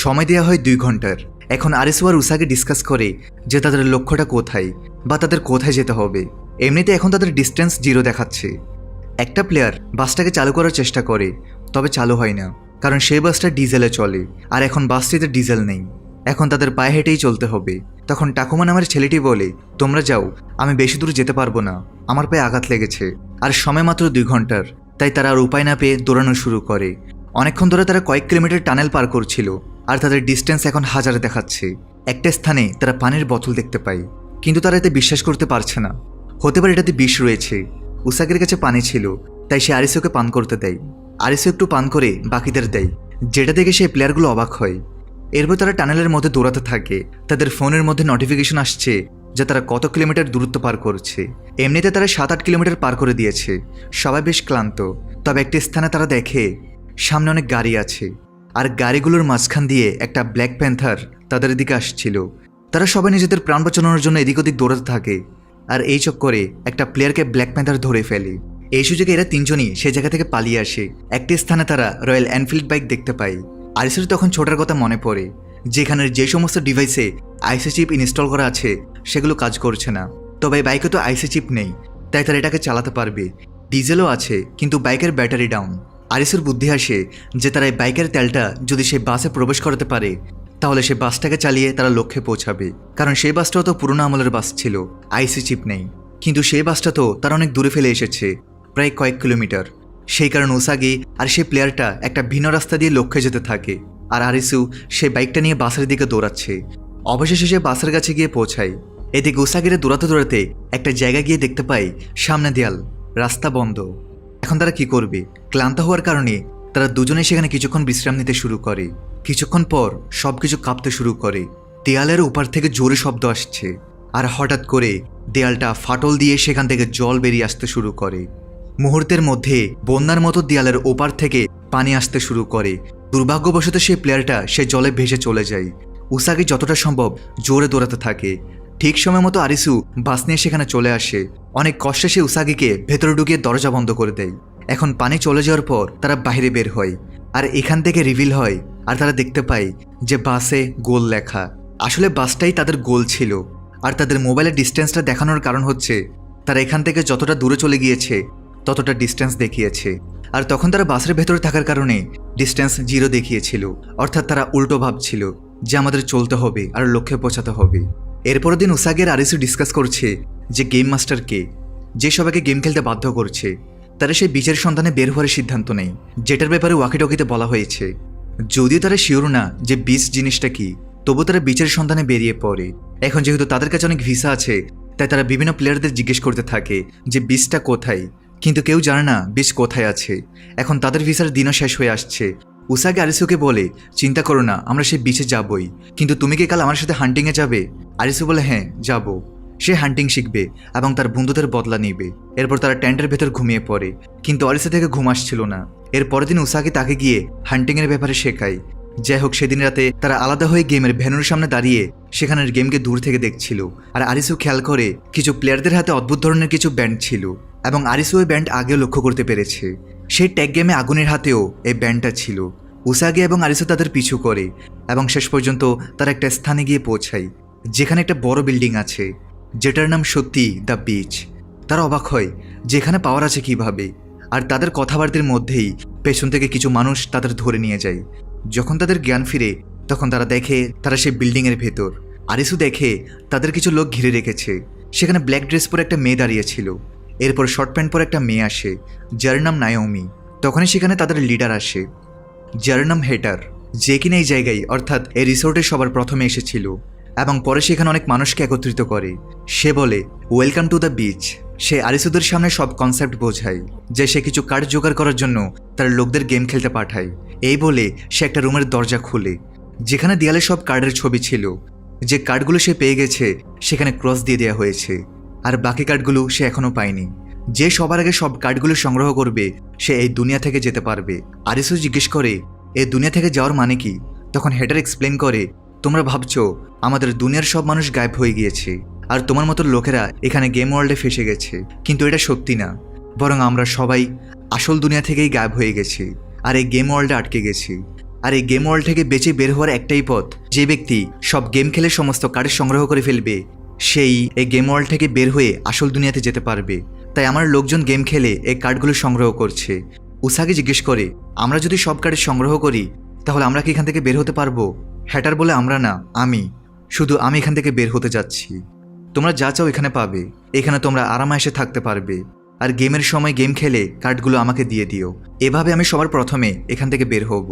সময় দেওয়া হয় 2 ঘন্টার। এখন আরিসু আর উসাগি ডিসকাস করে যে তাদের লক্ষ্যটা কোথায় বা তাদের কোথায় যেতে হবে। এমনিতে এখন তাদের ডিস্টেন্স 0 দেখাচ্ছে। একটা প্লেয়ার বাসটাকে চালু করার চেষ্টা করে, তবে চালু হয় না, কারণ সেই বাসটা ডিজেলে চলে, আর এখন বাসটিতে ডিজেল নেই। এখন তাদের পায়ে হেঁটেই চলতে হবে। তখন টাকুমা নামের ছেলেটি বলে, তোমরা যাও, আমি বেশি দূর যেতে পারবো না, আমার পায়ে আঘাত লেগেছে। আর সময় মাত্র 2 ঘন্টার, তাই তারা আর উপায় না পেয়ে দৌড়ানো শুরু করে। অনেকক্ষণ ধরে তারা কয়েক কিলোমিটার টানেল পার করছিল, আর তাদের ডিস্টেন্স এখন 1000 দেখাচ্ছে। একটা স্থানে তারা পানির বোতল দেখতে পায়, কিন্তু তারা এতে বিশ্বাস করতে পারছে না। হতে পারে এটাতে বিষ রয়েছে। উসাগির কাছে পানি ছিল, তাই সে আরিসুকে পান করতে দেয়। আরিসু একটু পান করে বাকিদের দেয়, যেটা দেখে সেই প্লেয়ারগুলো অবাক হয়। এরপর তারা টানেলের মধ্যে দৌড়াতে থাকে। তাদের ফোনের মধ্যে নোটিফিকেশন আসছে যে তারা কত কিলোমিটার দূরত্ব পার করছে। এমনিতে তারা 7-8 কিলোমিটার পার করে দিয়েছে। সবাই বেশ ক্লান্ত। তবে একটি স্থানে তারা দেখে সামনে অনেক গাড়ি আছে, আর গাড়িগুলোর মাঝখান দিয়ে একটা ব্ল্যাক প্যান্থার তাদের দিকে আসছিল। তারা সবাই নিজেদের প্রাণ বাঁচানোর জন্য এদিক ওদিক দৌড়াতে থাকে, আর এই চক্করে একটা প্লেয়ারকে ব্ল্যাক প্যান্থার ধরে ফেলে। এই সুযোগে এরা 3 জনই সেই জায়গা থেকে পালিয়ে আসে। একটি স্থানে তারা রয়্যাল এনফিল্ড বাইক দেখতে পায়। আরিসুর তখন ছোটার কথা মনে পড়ে, যেখানে যে সমস্ত ডিভাইসে আইসি চিপ ইনস্টল করা আছে সেগুলো কাজ করছে না। তবে এই বাইকে তো আইসি চিপ নেই, তাই তারা এটাকে চালাতে পারবে। ডিজেলও আছে, কিন্তু বাইকের ব্যাটারি ডাউন। আরিসুর বুদ্ধি আসে যে তারা এই বাইকের তেলটা যদি সেই বাসে প্রবেশ করাতে পারে, তাহলে সেই বাসটাকে চালিয়ে তারা লক্ষ্যে পৌঁছাবে। কারণ সেই বাসটাও তো পুরোনো আমলের বাস ছিল, আইসি চিপ নেই। কিন্তু সেই বাসটা তো তারা অনেক দূরে ফেলে এসেছে, প্রায় কয়েক কিলোমিটার। সেই কারণে উসাগি আর সেই প্লেয়ারটা একটা ভিন্ন রাস্তা দিয়ে লক্ষ্যে যেতে থাকে, আর আরিসু সেই বাইকটা নিয়ে বাসের দিকে দৌড়াচ্ছে। অবশেষে সে বাসের কাছে গিয়ে পৌঁছায়। এদিকে উসাগিরে দৌড়াতে দৌড়াতে একটা জায়গা গিয়ে দেখতে পায় সামনে দেয়াল, রাস্তা বন্ধ। এখন তারা কি করবে? ক্লান্ত হওয়ার কারণে তারা দুজনেই সেখানে কিছুক্ষণ বিশ্রাম নিতে শুরু করে। কিছুক্ষণ পর সবকিছু কাঁপতে শুরু করে। দেয়ালের উপর থেকে জোরে শব্দ আসছে, আর হঠাৎ করে দেয়ালটা ফাটল দিয়ে সেখান থেকে জল বেরিয়ে আসতে শুরু করে। মুহূর্তের মধ্যে বন্যার মতো দেয়ালের ওপার থেকে পানি আসতে শুরু করে। দুর্ভাগ্যবশত সেই প্লেয়ারটা সে জলে ভেসে চলে যায়। উসাগি যতটা সম্ভব জোরে দৌড়াতে থাকে। ঠিক সময় মতো আরিসু বাস নিয়ে সেখানে চলে আসে। অনেক কষ্টে সে উসাগিকে ভেতরে ঢুকিয়ে দরজা বন্ধ করে দেয়। এখন পানি চলে যাওয়ার পর তারা বাইরে বের হয়, আর এখান থেকে রিভিল হয়, আর তারা দেখতে পায় যে বাসে গোল লেখা। আসলে বাসটাই তাদের গোল ছিল, আর তাদের মোবাইলের ডিস্টেন্সটা দেখানোর কারণ হচ্ছে তারা এখান থেকে যতটা দূরে চলে গিয়েছে ততটা ডিস্টেন্স দেখিয়েছে। আর তখন তারা বাসের ভেতরে থাকার কারণে ডিস্টেন্স 0 দেখিয়েছিল, অর্থাৎ তারা উল্টো ভাবছিল যে আমাদের চলতে হবে আর লক্ষ্যে পৌঁছাতে হবে। এরপরের দিন উসাগি আর আরিসু ডিসকাস করছে যে গেম মাস্টার কে, যে সবাইকে গেম খেলতে বাধ্য করছে। তারা সেই বিচের সন্ধানে বের হওয়ার সিদ্ধান্ত নেয়, যেটার ব্যাপারে ওয়াকিটকিতে বলা হয়েছে। যদিও তারা শিওর না যে বিচ জিনিসটা কি, তবু তারা বিচের সন্ধানে বেরিয়ে পড়ে। এখন যেহেতু তাদের কাছে অনেক ভিসা আছে, তাই তারা বিভিন্ন প্লেয়ারদের জিজ্ঞেস করতে থাকে যে বিচটা কোথায়, কিন্তু কেউ জানে না বিচ কোথায় আছে। এখন তাদের ভিসার দিনও শেষ হয়ে আসছে। উসাগি আরিসুকে বলে, চিন্তা করো না, আমরা সেই বিচে যাবই, কিন্তু তুমি কি কাল আমার সাথে হান্টিংয়ে যাবে? আরিসু বলে, হ্যাঁ যাব। সে হান্টিং শিখবে এবং তার বন্ধুদের বদলা নিবে। এরপর তারা টেন্টের ভেতর ঘুমিয়ে পড়ে, কিন্তু আরিসু থেকে ঘুম আসছিল না। এর পরের দিন উসাগি তাকে গিয়ে হান্টিংয়ের ব্যাপারে শেখায়। যাই হোক, সেদিন রাতে তারা আলাদা হয়ে গেমের ভ্যানুর সামনে দাঁড়িয়ে সেখানের গেমকে দূর থেকে দেখছিল। আর আরিসু খেয়াল করে কিছু প্লেয়ারদের হাতে অদ্ভুত ধরনের কিছু ব্যান্ড ছিল, এবং আরিসু ওই ব্যান্ড আগেও লক্ষ্য করতে পেরেছে। সেই ট্যাগ গেমে আগুনের হাতেও এই ব্যান্ডটা ছিল। উসাগি এবং আরিসু তাদের পিছু করে এবং শেষ পর্যন্ত তারা একটা স্থানে গিয়ে পৌঁছায়, যেখানে একটা বড় বিল্ডিং আছে, যেটার নাম সত্যি দ্য বিচ। তারা অবাক হয় যেখানে পাওয়ার আছে কিভাবে, আর তাদের কথাবার্তার মধ্যেই পেছন থেকে কিছু মানুষ তাদের ধরে নিয়ে যায়। যখন তাদের জ্ঞান ফিরে তখন তারা দেখে তারা সেই বিল্ডিংয়ের ভেতর। আরিসু দেখে তাদের কিছু লোক ঘিরে রেখেছে। সেখানে ব্ল্যাক ড্রেস পরে একটা মেয়ে দাঁড়িয়েছিল। এরপর শর্ট প্যান্ট পরে একটা মেয়ে আসে, যার নাম নায়োমি। তখনই সেখানে তাদের লিডার আসে, যার নাম হেটার, যে কিনা এই জায়গায় অর্থাৎ এই রিসোর্টে সবার প্রথমে এসেছিল এবং পরে সেখানে অনেক মানুষকে একত্রিত করে। সে বলে ওয়েলকাম টু দ্য বিচ। সে আরিসুদের সামনে সব কনসেপ্ট বোঝায় যে সে কিছু কার্ড জোগাড় করার জন্য তার লোকদের গেম খেলতে পাঠায়। এই বলে সে একটা রুমের দরজা খুলে, যেখানে দেয়ালে সব কার্ডের ছবি ছিল। যে কার্ডগুলো সে পেয়ে গেছে সেখানে ক্রস দিয়ে দেওয়া হয়েছে, আর বাকি কার্ডগুলো সে এখনও পায়নি। যে সবার আগে সব কার্ডগুলো সংগ্রহ করবে সে এই দুনিয়া থেকে যেতে পারবে। আরিসু জিজ্ঞেস করে এই দুনিয়া থেকে যাওয়ার মানে কি? তখন হেটার এক্সপ্লেন করে, তোমরা ভাবছো আমাদের দুনিয়ার সব মানুষ গায়েব হয়ে গিয়েছে আর তোমার মতো লোকেরা এখানে গেম ওয়ার্ল্ডে ফেসে গেছে, কিন্তু এটা সত্যি না। বরং আমরা সবাই আসল দুনিয়া থেকেই গায়েব হয়ে গেছি আর এই গেম ওয়ার্ল্ডে আটকে গেছি। আর এই গেম ওয়ার্ল্ড থেকে বেঁচে বের হওয়ার একটাই পথ, যে ব্যক্তি সব গেম খেলে সমস্ত কার্ড সংগ্রহ করে ফেলবে সেই এই গেম ওয়ার্ল্ড থেকে বের হয়ে আসল দুনিয়াতে যেতে পারবে। তাই আমার লোকজন গেম খেলে এই কার্ডগুলো সংগ্রহ করছে। উসাগি জিজ্ঞেস করে, আমরা যদি সব কার্ড সংগ্রহ করি তাহলে আমরা কি এখান থেকে বের হতে পারবো? হ্যাটার বলে, আমরা না, আমি এখান থেকে বের হতে যাচ্ছি। তোমরা যা চাও এখানে পাবে। এখানে তোমরা আরামায়েশে থাকতে পারবে, আর গেমের সময় গেম খেলে কার্ডগুলো আমাকে দিয়ে দিও। এভাবে আমি সবার প্রথমে এখান থেকে বের হব।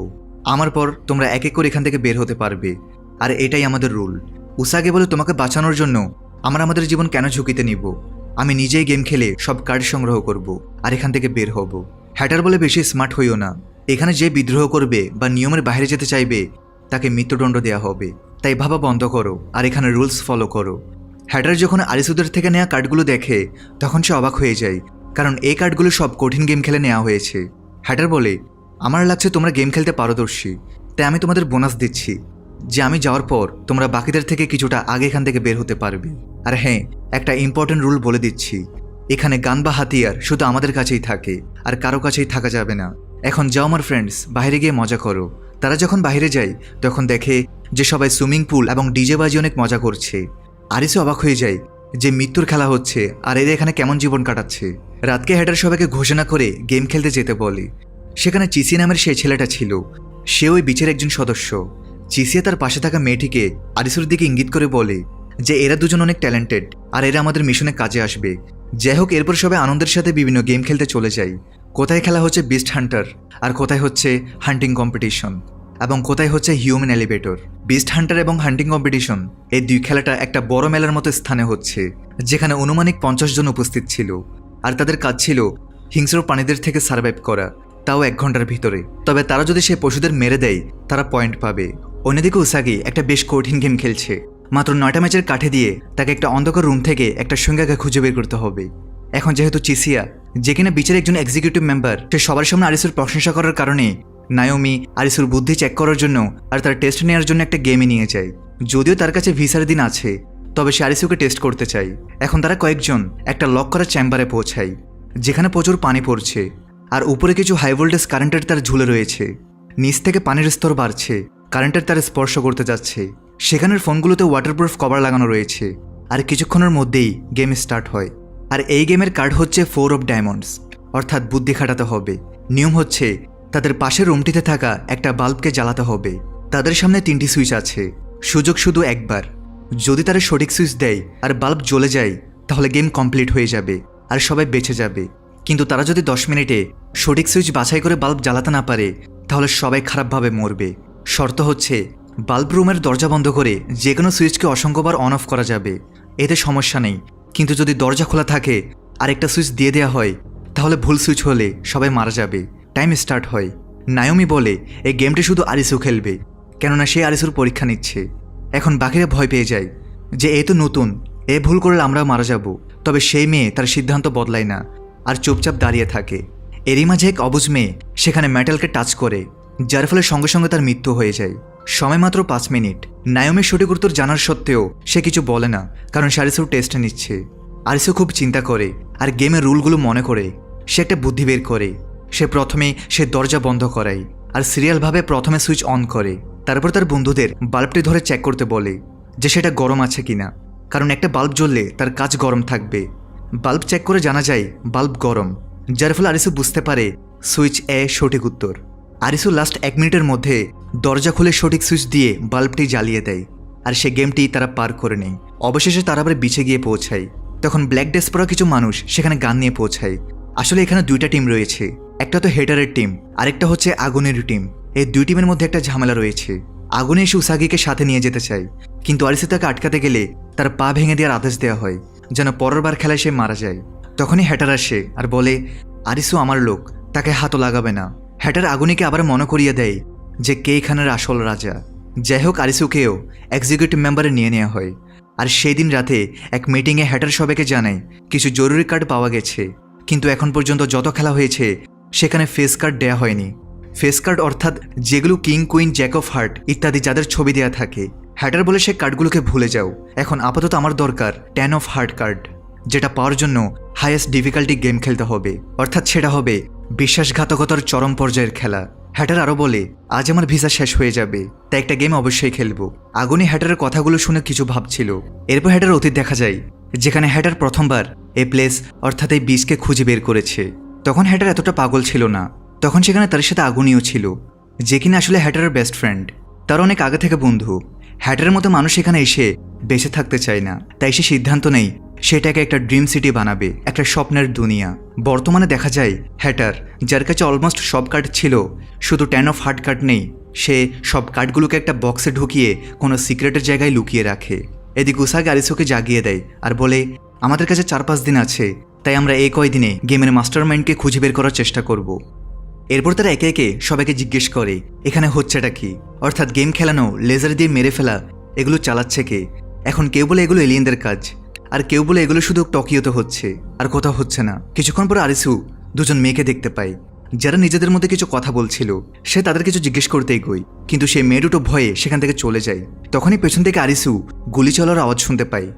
আমার পর তোমরা এক এক করে এখান থেকে বের হতে পারবে, আর এটাই আমাদের রুল। উসাগি বলে, তোমাকে বাঁচানোর জন্য আমরা আমাদের জীবন কেন ঝুঁকিতে নিব? আমি নিজেই গেম খেলে সব কার্ড সংগ্রহ করব আর এখান থেকে বের হব। হ্যাটার বলে, বেশি স্মার্ট হইও না। এখানে যে বিদ্রোহ করবে বা নিয়মের বাইরে যেতে চাইবে তাকে মৃত্যুদণ্ড দেওয়া হবে। তাই ভাবা বন্ধ করো আর এখানে রুলস ফলো করো। হ্যাটার যখন আরিসুদের থেকে নেওয়া কার্ডগুলো দেখে তখন সে অবাক হয়ে যায়, কারণ এই কার্ডগুলো সব কঠিন গেম খেলে নেওয়া হয়েছে। হ্যাটার বলে, আমার লাগছে তোমরা গেম খেলতে পারদর্শী, তাই আমি তোমাদের বোনাস দিচ্ছি যে আমি যাওয়ার পর তোমরা বাকিদের থেকে কিছুটা আগে এখান থেকে বের হতে পারবে। আর হ্যাঁ, একটা ইম্পর্টেন্ট রুল বলে দিচ্ছি, এখানে গান বা হাতিয়ার শুধু আমাদের কাছেই থাকে, আর কারো কাছেই থাকা যাবে না। এখন যাও আমার ফ্রেন্ডস, বাইরে গিয়ে মজা করো। তারা যখন বাইরে যায় তখন দেখে যে সবাই সুইমিং পুল এবং ডিজে বাজি অনেক মজা করছে। আরিসু অবাক হয়ে যায় যে মৃত্যুর খেলা হচ্ছে আর এরা এখানে কেমন জীবন কাটাচ্ছে। রাতকে হেডার সবাইকে ঘোষণা করে গেম খেলতে যেতে বলে। সেখানে চিসি নামের সেই ছেলেটা ছিল, সে ওই বিচের একজন সদস্য। চিসিয়া তার পাশে থাকা মেয়েটিকে আরিসুর দিকে ইঙ্গিত করে বলে যে এরা দুজন অনেক ট্যালেন্টেড আর এরা আমাদের মিশনে কাজে আসবে। যাই হোক, এরপর সবাই আনন্দের সাথে বিভিন্ন গেম খেলতে চলে যায়। কোথায় খেলা হচ্ছে বিস্ট হান্টার, আর কোথায় হচ্ছে হান্টিং কম্পিটিশন, এবং কোথায় হচ্ছে হিউম্যান এলিভেটর। বিস্ট হান্টার এবং হান্টিং কম্পিটিশন এই দুই খেলাটা একটা বড় মেলার মতো স্থানে হচ্ছে, যেখানে অনুমানিক 50 জন উপস্থিত ছিল। আর তাদের কাজ ছিল হিংস্র প্রাণীদের থেকে সার্ভাইভ করা, তাও 1 ঘন্টার ভিতরে। তবে তারা যদি সেই পশুদের মেরে দেয় তারা পয়েন্ট পাবে। অন্যদিকে উসাগি একটা বেশ কঠিন গেম খেলছে। মাত্র 9টা ম্যাচের কাঠে দিয়ে তাকে একটা অন্ধকার রুম থেকে একটা সংজ্ঞাকে খুঁজে বের করতে হবে। এখন যেহেতু চিসিয়া, যে কিনা বিচের একজন এক্সিকিউটিভ মেম্বার, সে সবার সামনে আরিসুর প্রশংসা করার কারণে নায়োমি আরিসুর বুদ্ধি চেক করার জন্য আর তার টেস্ট নেওয়ার জন্য একটা গেমে নিয়ে যায়। যদিও তার কাছে ভিসার দিন আছে, তবে সে আরিসুকে টেস্ট করতে চায়। এখন তারা কয়েকজন একটা লক করা চেম্বারে পৌঁছায়, যেখানে প্রচুর পানি পড়ছে আর উপরে কিছু হাই ভোল্টেজ কারেন্টের তার ঝুলে রয়েছে। নিচ থেকে পানির স্তর বাড়ছে, কারেন্টের তার স্পর্শ করতে যাচ্ছে। সেখানের ফোনগুলোতে ওয়াটারপ্রুফ কভার লাগানো রয়েছে। আর কিছুক্ষণের মধ্যেই গেম স্টার্ট হয়। আর এই গেমের কার্ড হচ্ছে 4 অফ ডায়মন্ডস, অর্থাৎ বুদ্ধি খাটাতে হবে। নিয়ম হচ্ছে তাদের পাশের রুমটিতে থাকা একটা বাল্বকে জ্বালাতে হবে। তাদের সামনে 3টি সুইচ আছে, সুযোগ শুধু একবার। যদি তারা সঠিক সুইচ দেয় আর বাল্ব জ্বলে যায় তাহলে গেম কমপ্লিট হয়ে যাবে আর সবাই বেঁচে যাবে। কিন্তু তারা যদি 10 মিনিটে সঠিক সুইচ বাছাই করে বাল্ব জ্বালাতে না পারে তাহলে সবাই খারাপভাবে মরবে। শর্ত হচ্ছে বাল্ব রুমের দরজা বন্ধ করে যে কোনো সুইচকে অসংখ্যবার অন অফ করা যাবে, এতে সমস্যা নেই। কিন্তু যদি দরজা খোলা থাকে আর একটা সুইচ দিয়ে দেওয়া হয় তাহলে ভুল সুইচ হলে সবাই মারা যাবে। টাইম স্টার্ট হয়। নায়োমি বলে এই গেমটি শুধু আরিসু খেলবে, কেননা সে আরিসুর পরীক্ষা নিচ্ছে। এখন বাকিরা ভয় পেয়ে যায় যে এ তো নতুন, এ ভুল করলে আমরাও মারা যাব। তবে সেই মেয়ে তার সিদ্ধান্ত বদলায় না আর চুপচাপ দাঁড়িয়ে থাকে। এরই মাঝে এক অবুঝ মেয়ে সেখানে মেটালকে টাচ করে, যার ফলে সঙ্গে সঙ্গে তার মৃত্যু হয়ে যায়। সময় মাত্র 5 মিনিট। নায়োমির সঠিক উত্তর জানার সত্ত্বেও সে কিছু বলে না, কারণ সে আরিসুর টেস্ট নিচ্ছে। আরিসু খুব চিন্তা করে আর গেমের রুলগুলো মনে করে সে একটা বুদ্ধি বের করে। সে দরজা বন্ধ করায় আর সিরিয়ালভাবে প্রথমে সুইচ অন করে। তারপর তার বন্ধুদের বাল্বটি ধরে চেক করতে বলে যে সেটা গরম আছে কিনা, কারণ একটা বাল্ব জ্বললে তার কাজ গরম থাকবে। বাল্ব চেক করে জানা যায় বাল্ব গরম, যার ফলে আরিসু বুঝতে পারে সুইচ এ সঠিক উত্তর। আরিসু লাস্ট 1 মিনিটের মধ্যে দরজা খুলে সঠিক সুইচ দিয়ে বাল্বটি জ্বালিয়ে দেয় আর সে গেমটি তারা পার করে নেয়। অবশেষে তারা আবার বিচে গিয়ে পৌঁছায়। তখন ব্ল্যাক ড্রেস পরা কিছু মানুষ সেখানে গান নিয়ে পৌঁছায়। আসলে এখানে 2টা টিম রয়েছে, একটা তো হেটারের টিম, আরেকটা হচ্ছে আগুনের টিম। এই 2 টিমের মধ্যে একটা ঝামেলা রয়েছে। আগুনে এসে উসাগিকে সাথে নিয়ে যেতে চায়, কিন্তু আরিসু তাকে আটকাতে গেলে তার পা ভেঙে দেওয়ার আদেশ দেওয়া হয় যেন পরের বার খেলায় সে মারা যায়। তখনই হ্যাটার আসে আর বলে আরিসু আমার লোক, তাকে হাতও লাগাবে না। হ্যাটার আগুনিকে আবার মনে করিয়ে দেয় যে কে এখানের আসল রাজা। যাই হোক, আরিসুকেও এক্সিকিউটিভ মেম্বারে নিয়ে নেওয়া হয়। আর সেই দিন রাতে এক মিটিংয়ে হ্যাটার সবাইকে জানায় কিছু জরুরি কার্ড পাওয়া গেছে, কিন্তু এখন পর্যন্ত যত খেলা হয়েছে সেখানে ফেস কার্ড দেয়া হয়নি। ফেস কার্ড অর্থাৎ যেগুলো king, queen, Jack of heart ইত্যাদি যাদের ছবি দেয়া থাকে। হ্যাটার বলে সে কার্ডগুলোকে ভুলে যাও, এখন আপাতত আমার দরকার 10 অফ হার্ট কার্ড, যেটা পাওয়ার জন্য হাইয়েস্ট ডিফিকাল্টি গেম খেলতে হবে, অর্থাৎ সেটা হবে বিশ্বাসঘাতকতার চরম পর্যায়ের খেলা। হ্যাটার আরও বলে আজ আমার ভিসা শেষ হয়ে যাবে, তাই একটা গেম অবশ্যই খেলবো। আগুনি হ্যাটারের কথাগুলো শুনে কিছু ভাবছিল। এরপর হ্যাটার অতীত দেখা যায়, যেখানে হ্যাটার প্রথমবার এই প্লেস অর্থাৎ এই বীজকে খুঁজে বের করেছে। তখন হ্যাটার এতটা পাগল ছিল না, তখন সেখানে তার সাথে আগুনিও ছিল, যে কিনা আসলে হ্যাটারের বেস্ট ফ্রেন্ড, তার অনেক আগে থেকে বন্ধু। হ্যাটারের মতো মানুষ এখানে এসে বেঁচে থাকতে চায় না, তাই সে সিদ্ধান্ত নেই সেটাকে একটা ড্রিম সিটি বানাবে, একটা স্বপ্নের দুনিয়া। বর্তমানে দেখা যায় হ্যাটার, যার কাছে অলমোস্ট সব কার্ড ছিল, শুধু 10 অফ হার্ট কার্ড নেই, সে সব কার্ডগুলোকে একটা বক্সে ঢুকিয়ে কোনো সিক্রেটের জায়গায় লুকিয়ে রাখে। এদিকে উসাগি আরিসুকে জাগিয়ে দেয় আর বলে আমাদের কাছে 4-5 দিন আছে, তাই আমরা এই কয়দিনে গেমের মাস্টার মাইন্ডকে খুঁজে বের করার চেষ্টা করব। এরপর তারা একে একে সবাইকে জিজ্ঞেস করে এখানে হচ্ছেটা কি, অর্থাৎ গেম খেলানো, লেজার দিয়ে মেরে ফেলা, এগুলো চালাচ্ছে কে। এখন কেউ বলে এগুলো এলিয়েনদের কাজ, আর কেউ বলে এগুলো শুধু টোকিওতে হচ্ছে, আর কোথাও হচ্ছে না। কিছুক্ষণ পর আরিসু 2জন মেয়েকে দেখতে পায়, যারা নিজেদের মধ্যে কিছু কথা বলছিল। সে তাদের কিছু জিজ্ঞেস করতেই গই, কিন্তু সেই মেয়ে দুটো ভয়ে সেখান থেকে চলে যায়। তখনই পেছন থেকে আরিসু গুলি চলার আওয়াজ শুনতে পায়,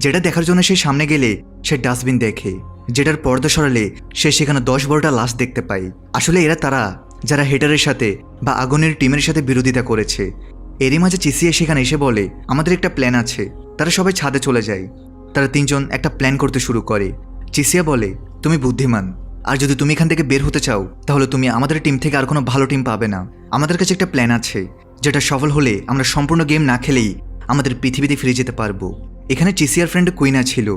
যেটা দেখার জন্য সে সামনে গেলে সে ডাস্টবিন দেখে, যেটার পর্দা সরালে সে সেখানে 10-12টা লাশ দেখতে পায়। আসলে এরা তারা যারা হেটারের সাথে বা আগুনের টিমের সাথে বিরোধিতা করেছে। এরই মাঝে চিসিয়ে সেখানে এসে বলে আমাদের একটা প্ল্যান আছে। তারা সবাই ছাদে চলে যায়। তারা 3জন একটা প্ল্যান করতে শুরু করে। চিসিয়া বলে তুমি বুদ্ধিমান, আর যদি তুমি এখান থেকে বের হতে চাও তাহলে তুমি আমাদের টিম থেকে আর কোনো ভালো টিম পাবে না। আমাদের কাছে একটা প্ল্যান আছে, যেটা সফল হলে আমরা সম্পূর্ণ গেম না খেলেই আমাদের পৃথিবীতে ফিরে যেতে পারবো। এখানে চিসিয়ার ফ্রেন্ড কুইনা ছিল,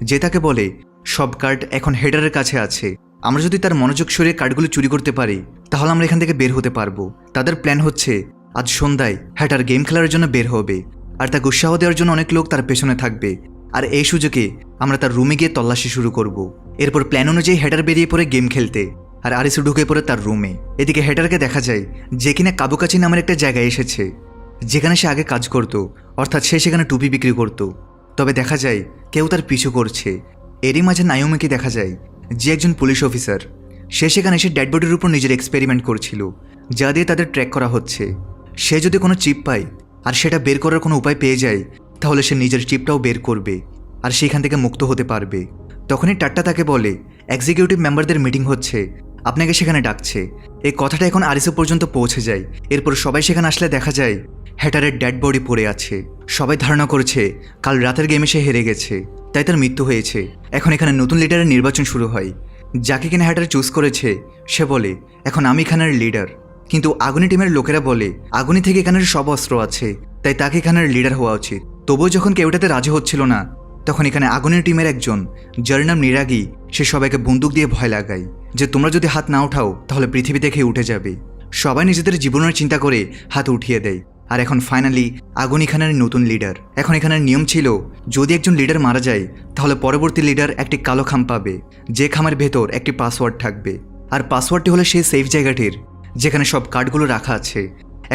যে তাকে বলে সব কার্ড এখন হেডারের কাছে আছে, আমরা যদি তার মনোযোগ সরিয়ে কার্ডগুলো চুরি করতে পারি তাহলে আমরা এখান থেকে বের হতে পারবো। তাদের প্ল্যান হচ্ছে আজ সন্ধ্যায় হ্যাটার গেম খেলার জন্য বের হবে, আর তাকে উৎসাহ দেওয়ার জন্য অনেক লোক তার পেছনে থাকবে, আর এই সুযোগে আমরা তার রুমে গিয়ে তল্লাশি শুরু করব। এরপর প্ল্যান অনুযায়ী হ্যাটার বেরিয়ে পড়ে গেম খেলতে, আর আরিসু ঢুকে পড়ে তার রুমে। এদিকে হ্যাটারকে দেখা যায় যে কিনা কাবুকাচি নামের একটা জায়গায় এসেছে, যেখানে সে আগে কাজ করত, অর্থাৎ সে সেখানে টুপি বিক্রি করত। তবে দেখা যায় কেউ তার পিছু করছে। এরই মাঝে নায়োমিকে দেখা যায়, যে একজন পুলিশ অফিসার। সে সেখানে এসে ডেড বডির উপর নিজের এক্সপেরিমেন্ট করছিল, যা দিয়ে তাদের ট্র্যাক করা হচ্ছে। সে যদি কোনো চিপ পায় আর সেটা বের করার কোনো উপায় পেয়ে যায় তাহলে সে নিজের চিপটাও বের করবে আর সেখান থেকে মুক্ত হতে পারবে। তখনই টাট্টা তাকে বলে এক্সিকিউটিভ মেম্বারদের মিটিং হচ্ছে, আপনাকে সেখানে ডাকছে। এই কথাটা এখন আরিসু পর্যন্ত পৌঁছে যায়। এরপর সবাই সেখানে আসলে দেখা যায় হ্যাটারের ডেড বডি পড়ে আছে। সবাই ধারণা করছে কাল রাতের গেমে সে হেরে গেছে, তাই তার মৃত্যু হয়েছে। এখন এখানে নতুন লিডারের নির্বাচন শুরু হয়। যাকে কিনা হ্যাটার চুজ করেছে সে বলে এখন আমি এখানের লিডার, কিন্তু আগুনি টিমের লোকেরা বলে আগুনি থেকে এখানের সব অস্ত্র আছে, তাই তাকে এখানের লিডার হওয়া উচিত। তবুও যখন কেউটাতে রাজি হচ্ছিল না, তখন এখানে আগুনের টিমের একজন, যার নাম নিরাগী, সে সবাইকে বন্দুক দিয়ে ভয় লাগায় যে তোমরা যদি হাত না উঠাও তাহলে পৃথিবী থেকে উঠে যাবে। সবাই নিজেদের জীবনের চিন্তা করে হাত উঠিয়ে দেয়। আর এখন ফাইনালি আগুন এখানের নতুন লিডার। এখন এখানের নিয়ম ছিল যদি একজন লিডার মারা যায় তাহলে পরবর্তী লিডার একটি কালো খাম পাবে, যে খামের ভেতর একটি পাসওয়ার্ড থাকবে, আর পাসওয়ার্ডটি হলো সেই সেফ জায়গাটির যেখানে সব কার্ডগুলো রাখা আছে।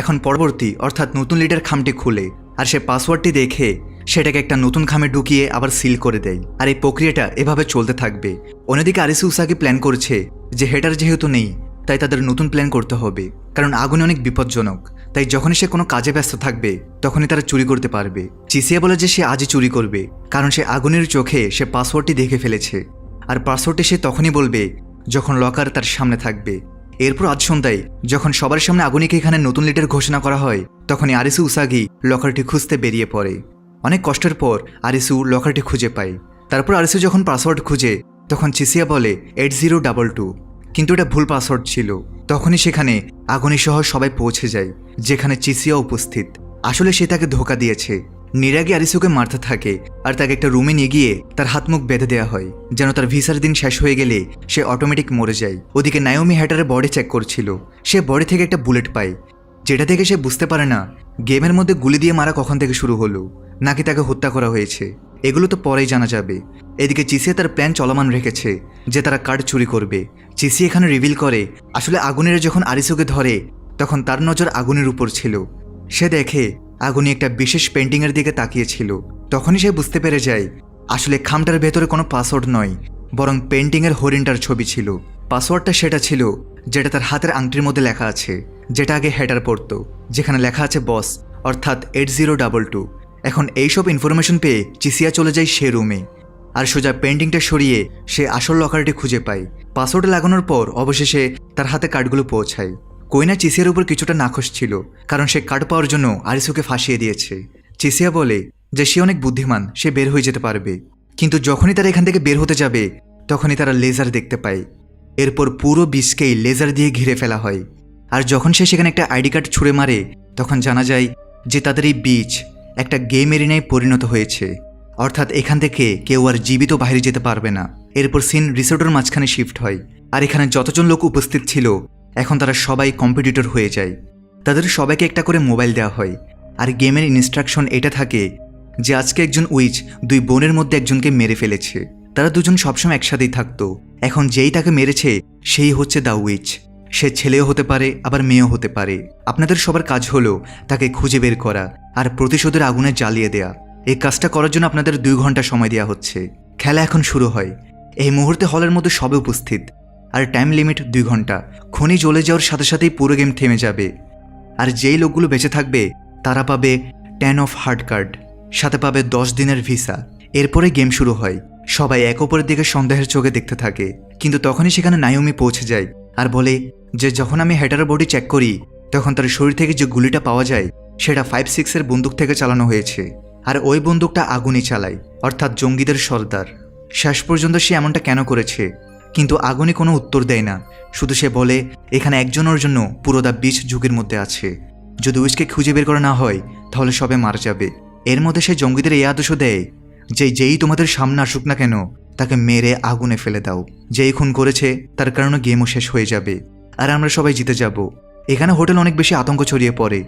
এখন পরবর্তী অর্থাৎ নতুন লিডার খামটি খুলে আর সে পাসওয়ার্ডটি দেখে সেটাকে একটা নতুন খামে ঢুকিয়ে আবার সিল করে দেয়। আর এই প্রক্রিয়াটা এভাবে চলতে থাকবে। অন্যদিকে আরিসু উসাগি প্ল্যান করছে যে হেডার যেহেতু নেই তাই তাদের নতুন প্ল্যান করতে হবে, কারণ আগুন অনেক বিপজ্জনক। তাই যখনই সে কোনো কাজে ব্যস্ত থাকবে তখনই তারা চুরি করতে পারবে। চিসিয়া বলে যে সে আজই চুরি করবে, কারণ সে আগুনের চোখে সে পাসওয়ার্ডটি দেখে ফেলেছে, আর পাসওয়ার্ডটি সে তখনই বলবে যখন লকার তার সামনে থাকবে। এরপর আজ সন্ধ্যায় যখন সবার সামনে আগুনিকে এখানে নতুন লিডার ঘোষণা করা হয়, তখনই আরিসু উসাগি লকারটি খুঁজতে বেরিয়ে পড়ে। অনেক কষ্টের পর আরিসু লকারটি খুঁজে পায়। তারপর আরিসু যখন পাসওয়ার্ড খুঁজে তখন চিসিয়া বলে 8022, কিন্তু এটা ভুল পাসওয়ার্ড ছিল। তখনই সেখানে আগুনি সহ সবাই পৌঁছে যায়, যেখানে চিসিয়া উপস্থিত। আসলে সে তাকে ধোঁকা দিয়েছে। নিরাগি আরিসুকে মারতে থাকে আর তাকে একটা রুমে নিয়ে গিয়ে তার হাত মুখ বেঁধে দেওয়া হয়, যেন তার ভিসার দিন শেষ হয়ে গেলে সে অটোমেটিক মরে যায়। ওদিকে নায়োমি হ্যাটারের বডি চেক করছিল। সে বডি থেকে একটা বুলেট পায়, যেটা থেকে সে বুঝতে পারে না গেমের মধ্যে গুলি দিয়ে মারা কখন থেকে শুরু হলো, নাকি তাকে হত্যা করা হয়েছে। এগুলো তো পরেই জানা যাবে। এদিকে চিসিয়া তার প্ল্যান চলমান রেখেছে যে তারা কার্ড চুরি করবে। চিসি এখানে রিভিল করে আসলে আগুনের যখন আরিসুকে ধরে তখন তার নজর আগুনের উপর ছিল। সে দেখে আগুনি একটা বিশেষ পেন্টিংয়ের দিকে তাকিয়েছিল। তখনই সে বুঝতে পেরে যায় আসলে খামটার ভেতরে কোনো পাসওয়ার্ড নয়, বরং পেন্টিংয়ের হরিণটার ছবি ছিল। পাসওয়ার্ডটা সেটা ছিল যেটা তার হাতের আংটির মধ্যে লেখা আছে, যেটা আগে হ্যাটার পড়তো, যেখানে লেখা আছে বস, অর্থাৎ 8022। এখন এইসব ইনফরমেশন পেয়ে চিসিয়া চলে যায় সে রুমে আর সোজা পেন্টিংটা সরিয়ে সে আসল লকারটি খুঁজে পায়। পাসওয়ার্ড লাগানোর পর অবশেষে তার হাতে কার্ডগুলো পৌঁছায়। কোইনা চিসিয়ার উপর কিছুটা নাখোশ ছিল, কারণ সে কার্ড পাওয়ার জন্য আরিসুকে ফাঁসিয়ে দিয়েছে। চিসিয়া বলে যে সে অনেক বুদ্ধিমান, সে বের হয়ে যেতে পারবে। কিন্তু যখনই তারা এখান থেকে বের হতে যাবে তখনই তারা লেজার দেখতে পায়। এরপর পুরো বিচকেই লেজার দিয়ে ঘিরে ফেলা হয়। আর যখন সে সেখানে একটা আইডি কার্ড ছুঁড়ে মারে তখন জানা যায় যে তাদের এই বিচ একটা গেম এরিনায় পরিণত হয়েছে, অর্থাৎ এখান থেকে কেউ আর জীবিত বাইরে যেতে পারবে না। এরপর সিন রিসোর্টের মাঝখানে শিফট হয়, আর এখানে যতজন লোক উপস্থিত ছিল এখন তারা সবাই কম্পিটিটর হয়ে যায়। তাদের সবাইকে একটা করে মোবাইল দেওয়া হয়, আর গেমের ইনস্ট্রাকশন এটা থাকে যে আজকে একজন উইচ দুই বোনের মধ্যে একজনকে মেরে ফেলেছে। তারা দুজন সবসময় একসাথেই থাকতো। এখন যেই তাকে মেরেছে সেই হচ্ছে দ্য উইচ। সে ছেলেও হতে পারে আবার মেয়েও হতে পারে। আপনাদের সবার কাজ হলো তাকে খুঁজে বের করা আর প্রতিশোধের আগুনে জ্বালিয়ে দেয়া। এই কাজটা করার জন্য আপনাদের 2 ঘন্টা সময় দেওয়া হচ্ছে। খেলা এখন শুরু হয়। এই মুহূর্তে হলের মধ্যে সবে উপস্থিত, আর টাইম লিমিট 2 ঘন্টা। খনি জ্বলে যাওয়ার সাথে সাথেই পুরো গেম থেমে যাবে, আর যেই লোকগুলো বেঁচে থাকবে তারা পাবে 10 অফ হার্ড কার্ড, সাথে পাবে 10 দিনের ভিসা। এরপরে গেম শুরু হয়। সবাই এক অপরের দিকে সন্দেহের চোখে দেখতে থাকে, কিন্তু তখনই সেখানে নায়োমি পৌঁছে যায় আর বলে যে যখন আমি হ্যাটারের বডি চেক করি তখন তার শরীর থেকে যে গুলিটা পাওয়া যায় সেটা 5.6 বন্দুক থেকে চালানো হয়েছে, আর ওই বন্দুকটা আগুনই চালায়, অর্থাৎ জঙ্গিদের সর্দার। শেষ পর্যন্ত সে এমনটা কেন করেছে, কিন্তু আগুনই কোনো উত্তর দেয় না। শুধু সে বলে এখানে একজনের জন্য পুরো দা বিচ ঝুঁকির মধ্যে আছে। যদি উইচকে খুঁজে বের করা না হয় তাহলে সবে মারা যাবে। এর মধ্যে সে জঙ্গিদের এই আদেশও দেয় যে যেই তোমাদের সামনে আসুক না কেন তাকে মেরে আগুনে ফেলে দাও। যেই খুন করেছে তার কারণে গেমও শেষ হয়ে যাবে, আর আমরা সবাই জিতে যাব। এখানে হোটেল অনেক বেশি আতঙ্ক ছড়িয়ে পড়ে।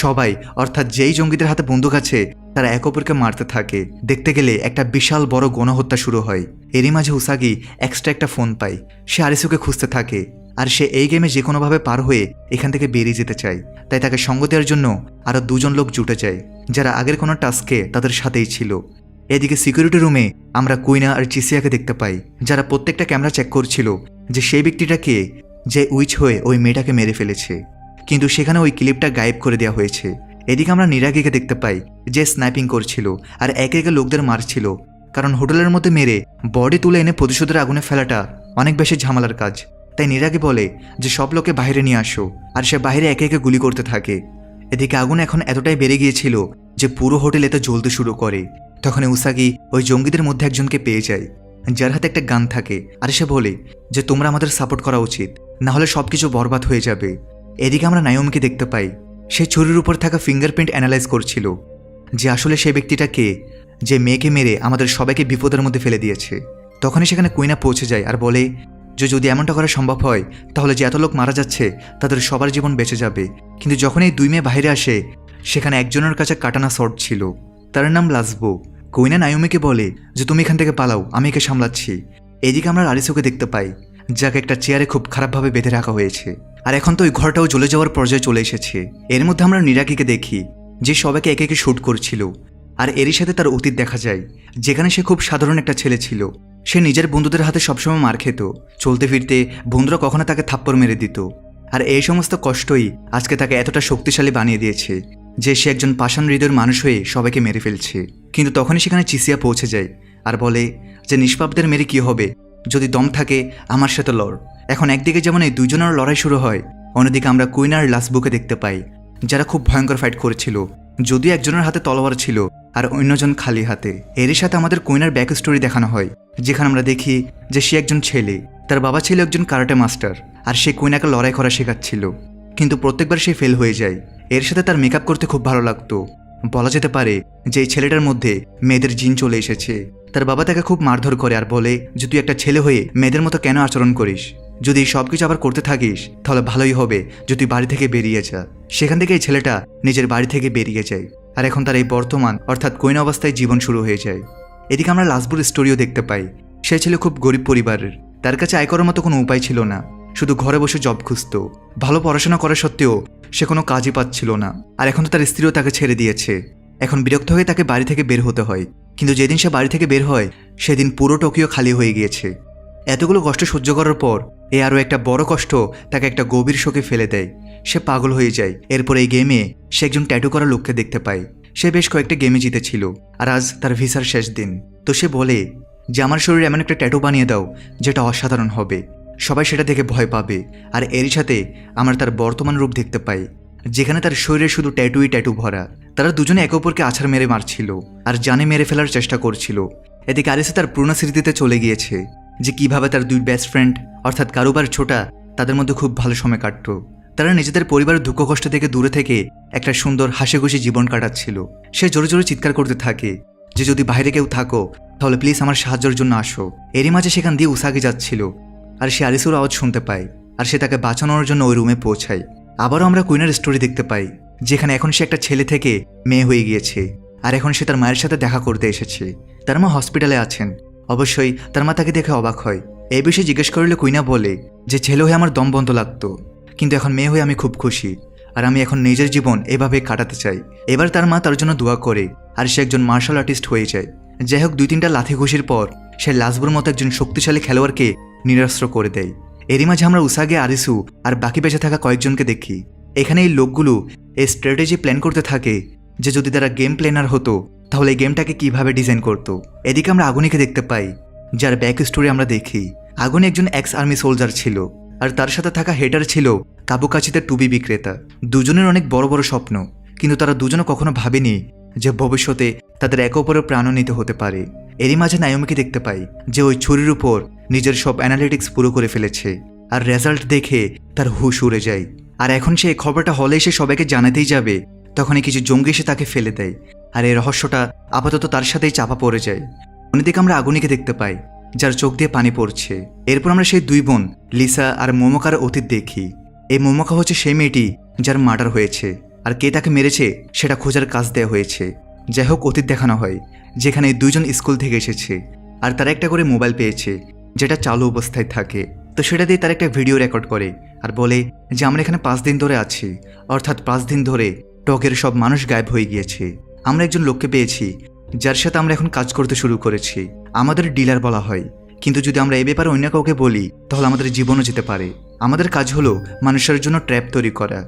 সবাই, অর্থাৎ যেই জঙ্গিদের হাতে বন্দুক আছে তারা এক অপরকে মারতে থাকে। দেখতে গেলে একটা বিশাল বড় গণহত্যা শুরু হয়। এরই মাঝে উসাগি এক্সট্রা একটা ফোন পায়। সে আরিসুকে খুঁজতে থাকে, আর সে এই গেমে যে কোনোভাবে পার হয়ে এখান থেকে বেরিয়ে যেতে চায়। তাই তাকে সঙ্গ দেওয়ার জন্য আরও 2 জন লোক জুটে যায়, যারা আগের কোনো টাস্কে তাদের সাথেই ছিল। এদিকে সিকিউরিটি রুমে আমরা কুইনা আর চিসিয়াকে দেখতে পাই, যারা প্রত্যেকটা ক্যামেরা চেক করছিল যে সেই ব্যক্তিটাকে যে উইচ হয়ে ওই মেয়েটাকে মেরে ফেলেছে, কিন্তু সেখানে ওই ক্লিপটা গায়েব করে দেওয়া হয়েছে। এদিকে আমরা নিরাগিকে দেখতে পাই যে স্নাইপিং করছিল আর একে একে লোকদের মারছিল, কারণ হোটেলের মধ্যে মেরে বডি তুলে এনে প্রতিশোধের আগুনে ফেলাটা অনেক বেশি ঝামেলার কাজ। তাই নিরাগি বলে যে সব লোকে বাইরে নিয়ে আসো, আর সে বাইরে একে একে গুলি করতে থাকে। এদিকে আগুন এখন এতটাই বেড়ে গিয়েছিল যে পুরো হোটেল এতে জ্বলতে শুরু করে। তখন উসাগি ওই জঙ্গিদের মধ্যে একজনকে পেয়ে যায়, যার হাতে একটা গান থাকে, আর সে বলে যে তোমরা আমাদের সাপোর্ট করা উচিত, না হলে সবকিছু বরবাদ হয়ে যাবে। এদিকে আমরা নায়োমিকে দেখতে পাই, সে ছুরির উপর থাকা ফিঙ্গারপ্রিন্ট অ্যানালাইজ করছিল যে আসলে সেই ব্যক্তিটা কে, যে মেয়েকে মেরে আমাদের সবাইকে বিপদের মধ্যে ফেলে দিয়েছে। তখনই সেখানে কুইনা পৌঁছে যায় আর বলে যে যদি এমনটা করা সম্ভব হয় তাহলে যে এত লোক মারা যাচ্ছে তাদের সবার জীবন বেঁচে যাবে। কিন্তু যখন এই 2 মেয়ে বাইরে আসে সেখানে একজনের কাছে কাটানা শর্ট ছিল, তার নাম লাসবো। কুইনা নায়োমিকে বলে যে তুমি এখান থেকে পালাও, আমি একে সামলাচ্ছি। এদিকে আমরা আরিসুকে দেখতে পাই, যাকে একটা চেয়ারে খুব খারাপভাবে বেঁধে রাখা হয়েছে, আর এখন তো ওই ঘরটাও জ্বলে যাওয়ার পর্যায়ে চলে এসেছে। এর মধ্যে আমরা নিরাকিকে দেখি যে সবাইকে একে একে শ্যুট করছিল, আর এরই সাথে তার অতীত দেখা যায়, যেখানে সে খুব সাধারণ একটা ছেলে ছিল, সে নিজের বন্ধুদের হাতে সবসময় মার খেত, চলতে ফিরতে বন্ধুরা কখনো তাকে থাপ্পড় মেরে দিত। আর এই সমস্ত কষ্টই আজকে তাকে এতটা শক্তিশালী বানিয়ে দিয়েছে যে সে একজন পাষাণ হৃদয়ের মানুষ হয়ে সবাইকে মেরে ফেলছে। কিন্তু তখনই সেখানে চিসিয়া পৌঁছে যায় আর বলে যে নিষ্পাপদের মেরে কি হবে, যদি দম থাকে আমার সাথে লড়। এখন একদিকে যেমন এই দুজনের লড়াই শুরু হয়, অন্যদিকে আমরা কুইন আর লাসবুকে দেখতে পাই যারা খুব ভয়ঙ্কর ফাইট করেছিল, যদিও একজনের হাতে তলোয়ার ছিল আর অন্যজন খালি হাতে। এরই সাথে আমাদের কুইনার ব্যাক স্টোরি দেখানো হয়, যেখানে আমরা দেখি যে সে একজন ছেলে, তার বাবা ছিল একজন কারাটে মাস্টার আর সে কুইনাকে লড়াই করা শেখাচ্ছিল, কিন্তু প্রত্যেকবার সে ফেল হয়ে যায়। এর সাথে তার মেকআপ করতে খুব ভালো লাগতো। বলা যেতে পারে যে এই ছেলেটার মধ্যে মেয়েদের জিন চলে এসেছে। তার বাবা তাকে খুব মারধর করে আর বলে যে তুই একটা ছেলে হয়ে মেয়েদের মতো কেন আচরণ করিস, যদি সব কিছু আবার করতে থাকিস তাহলে ভালোই হবে যে তুই বাড়ি থেকে বেরিয়ে যা। সেখান থেকে এই ছেলেটা নিজের বাড়ি থেকে বেরিয়ে যায় আর এখন তার এই বর্তমান অর্থাৎ কুইন অবস্থায় জীবন শুরু হয়ে যায়। এদিকে আমরা লাসবুর স্টোরিও দেখতে পাই। সে ছিল খুব গরিব পরিবারের, তার কাছে আয় করার মতো কোনো উপায় ছিল না, শুধু ঘরে বসে জব খুঁজত। ভালো পড়াশোনা করা সত্ত্বেও সে কোনো কাজই পাচ্ছিল না। আর এখন তো তার স্ত্রীও তাকে ছেড়ে দিয়েছে। এখন বিরক্ত হয়ে তাকে বাড়ি থেকে বের হতে হয়, কিন্তু যেদিন সে বাড়ি থেকে বের হয় সেদিন পুরো টোকিও খালি হয়ে গিয়েছে। এতগুলো কষ্ট সহ্য করার পর আরও একটা বড় কষ্ট তাকে একটা গভীর শোকে ফেলে দেয়। সে পাগল হয়ে যায়। এরপর এই গেমে সে একজন ট্যাটু করা লোককে দেখতে পায়। সে বেশ কয়েকটা গেমে জিতেছিল আর আজ তার ভিসার শেষ দিন। তো সে বলে যে আমার শরীরে এমন একটা ট্যাটু বানিয়ে দাও যেটা অসাধারণ হবে, সবাই সেটা দেখে ভয় পাবে। আর এরই সাথে আমরা তার বর্তমান রূপ দেখতে পাই, যেখানে তার শরীরে শুধু ট্যাটু ভরা। তারা দুজনে একে অপরকে আছাড় মেরে মারছিল আর জানে মেরে ফেলার চেষ্টা করছিল। এদিকে আরিসা তার পুরনো স্মৃতিতে চলে গিয়েছে, যে কিভাবে তার দুই বেস্ট ফ্রেন্ড অর্থাৎ কারুবার ছোটা তাদের মধ্যে খুব ভালো সময় কাটত। তারা নিজেদের পরিবারের দুঃখ কষ্ট থেকে দূরে থেকে একটা সুন্দর হাসিখুশি জীবন কাটাচ্ছিল। সে জোরে জোরে চিৎকার করতে থাকে যে যদি বাইরে কেউ থাকো তাহলে প্লিজ আমার সাহায্যের জন্য আসো। এরই মাঝে সেখান দিয়ে উসাগি যাচ্ছিল আর সে আরিসুর আওয়াজ শুনতে পায় আর সে তাকে বাঁচানোর জন্য ওই রুমে পৌঁছায়। আবারও আমরা কুইনের স্টোরি দেখতে পাই, যেখানে এখন সে একটা ছেলে থেকে মেয়ে হয়ে গিয়েছে আর এখন সে তার মায়ের সাথে দেখা করতে এসেছে। তার মা হসপিটালে আছেন। অবশ্যই তার মা তাকে দেখে অবাক হয়। এই বিষয়ে জিজ্ঞেস করলে কুইনা বলে যে ছেলে হয়ে আমার দম বন্ধ লাগতো, কিন্তু এখন মেয়ে হয়ে আমি খুব খুশি আর আমি এখন নিজের জীবন এভাবে কাটাতে চাই। এবার তার মা তার জন্য দোয়া করে আর সে একজন মার্শাল আর্টিস্ট হয়ে যায়। যাই হোক, 2-3টা লাথি ঘুষির পর সে লাসবুর মতো একজন শক্তিশালী খেলোয়াড়কে নিরস্ত্র করে দেয়। এরই মাঝে আমরা উসাগে, আরিসু আর বাকি বেঁচে থাকা কয়েকজনকে দেখি। এখানে এই লোকগুলো এই স্ট্র্যাটেজি প্ল্যান করতে থাকে যে যদি তারা গেম প্ল্যানার হতো তাহলে এই গেমটাকে কিভাবে ডিজাইন করতো। এদিকে আমরা আগুনিকে দেখতে পাই, যার ব্যাক স্টোরি আমরা দেখি। আগুনি একজন এক্স আর্মি সোলজার ছিল আর তার সাথে থাকা হেডার ছিল কাবুকাচিতে টুবি বিক্রেতা। দুজনের অনেক বড় বড় স্বপ্ন, কিন্তু তারা দুজনে কখনো ভাবেনি যে ভবিষ্যতে তাদের একে অপরের প্রাণান্বিত হতে পারে। এরই মাঝে নায়োমিকে দেখতে পাই যে ওই ছুরির উপর নিজের সব অ্যানালিটিক্স পুরো করে ফেলেছে আর রেজাল্ট দেখে তার হুশ উড়ে যায়। আর এখন সে এই খবরটা হলে এসে সবাইকে জানাতেই যাবে, তখনই কিছু জঙ্গি এসে তাকে ফেলে দেয় আর এই রহস্যটা আপাতত তার সাথেই চাপা পড়ে যায়। অন্যদিকে আমরা আগুনিকে দেখতে পাই, যার চোখ দিয়ে পানি পড়ছে। এরপর আমরা সেই দুই বোন লিসা আর মোমোকার অতীত দেখি। এই মোমোকা হচ্ছে সেই মেয়েটি যার মার্ডার হয়েছে আর কে তাকে মেরেছে সেটা খোঁজার কাজ দেওয়া হয়েছে। যাই হোক, অতীত দেখানো হয় যেখানে এই দুইজন স্কুল থেকে এসেছে আর তারা একটা করে মোবাইল পেয়েছে যেটা চালু অবস্থায় থাকে। তো সেটা দিয়ে তারা একটা ভিডিও রেকর্ড করে আর বলে যে আমরা এখানে 5 দিন ধরে আছি, অর্থাৎ 5 দিন ধরে টকের সব মানুষ গায়েব হয়ে গিয়েছে। আমরা একজন লোককে পেয়েছি যার সাথে আমরা এখন কাজ করতে শুরু করেছি। আমাদের ডিলার বলা হয়, কিন্তু যদি আমরা এই ব্যাপারে অন্য কাউকে বলি তাহলে আমাদের জীবনও যেতে পারে। আমাদের কাজ হলো মানুষের জন্য ট্র্যাপ তৈরি করা।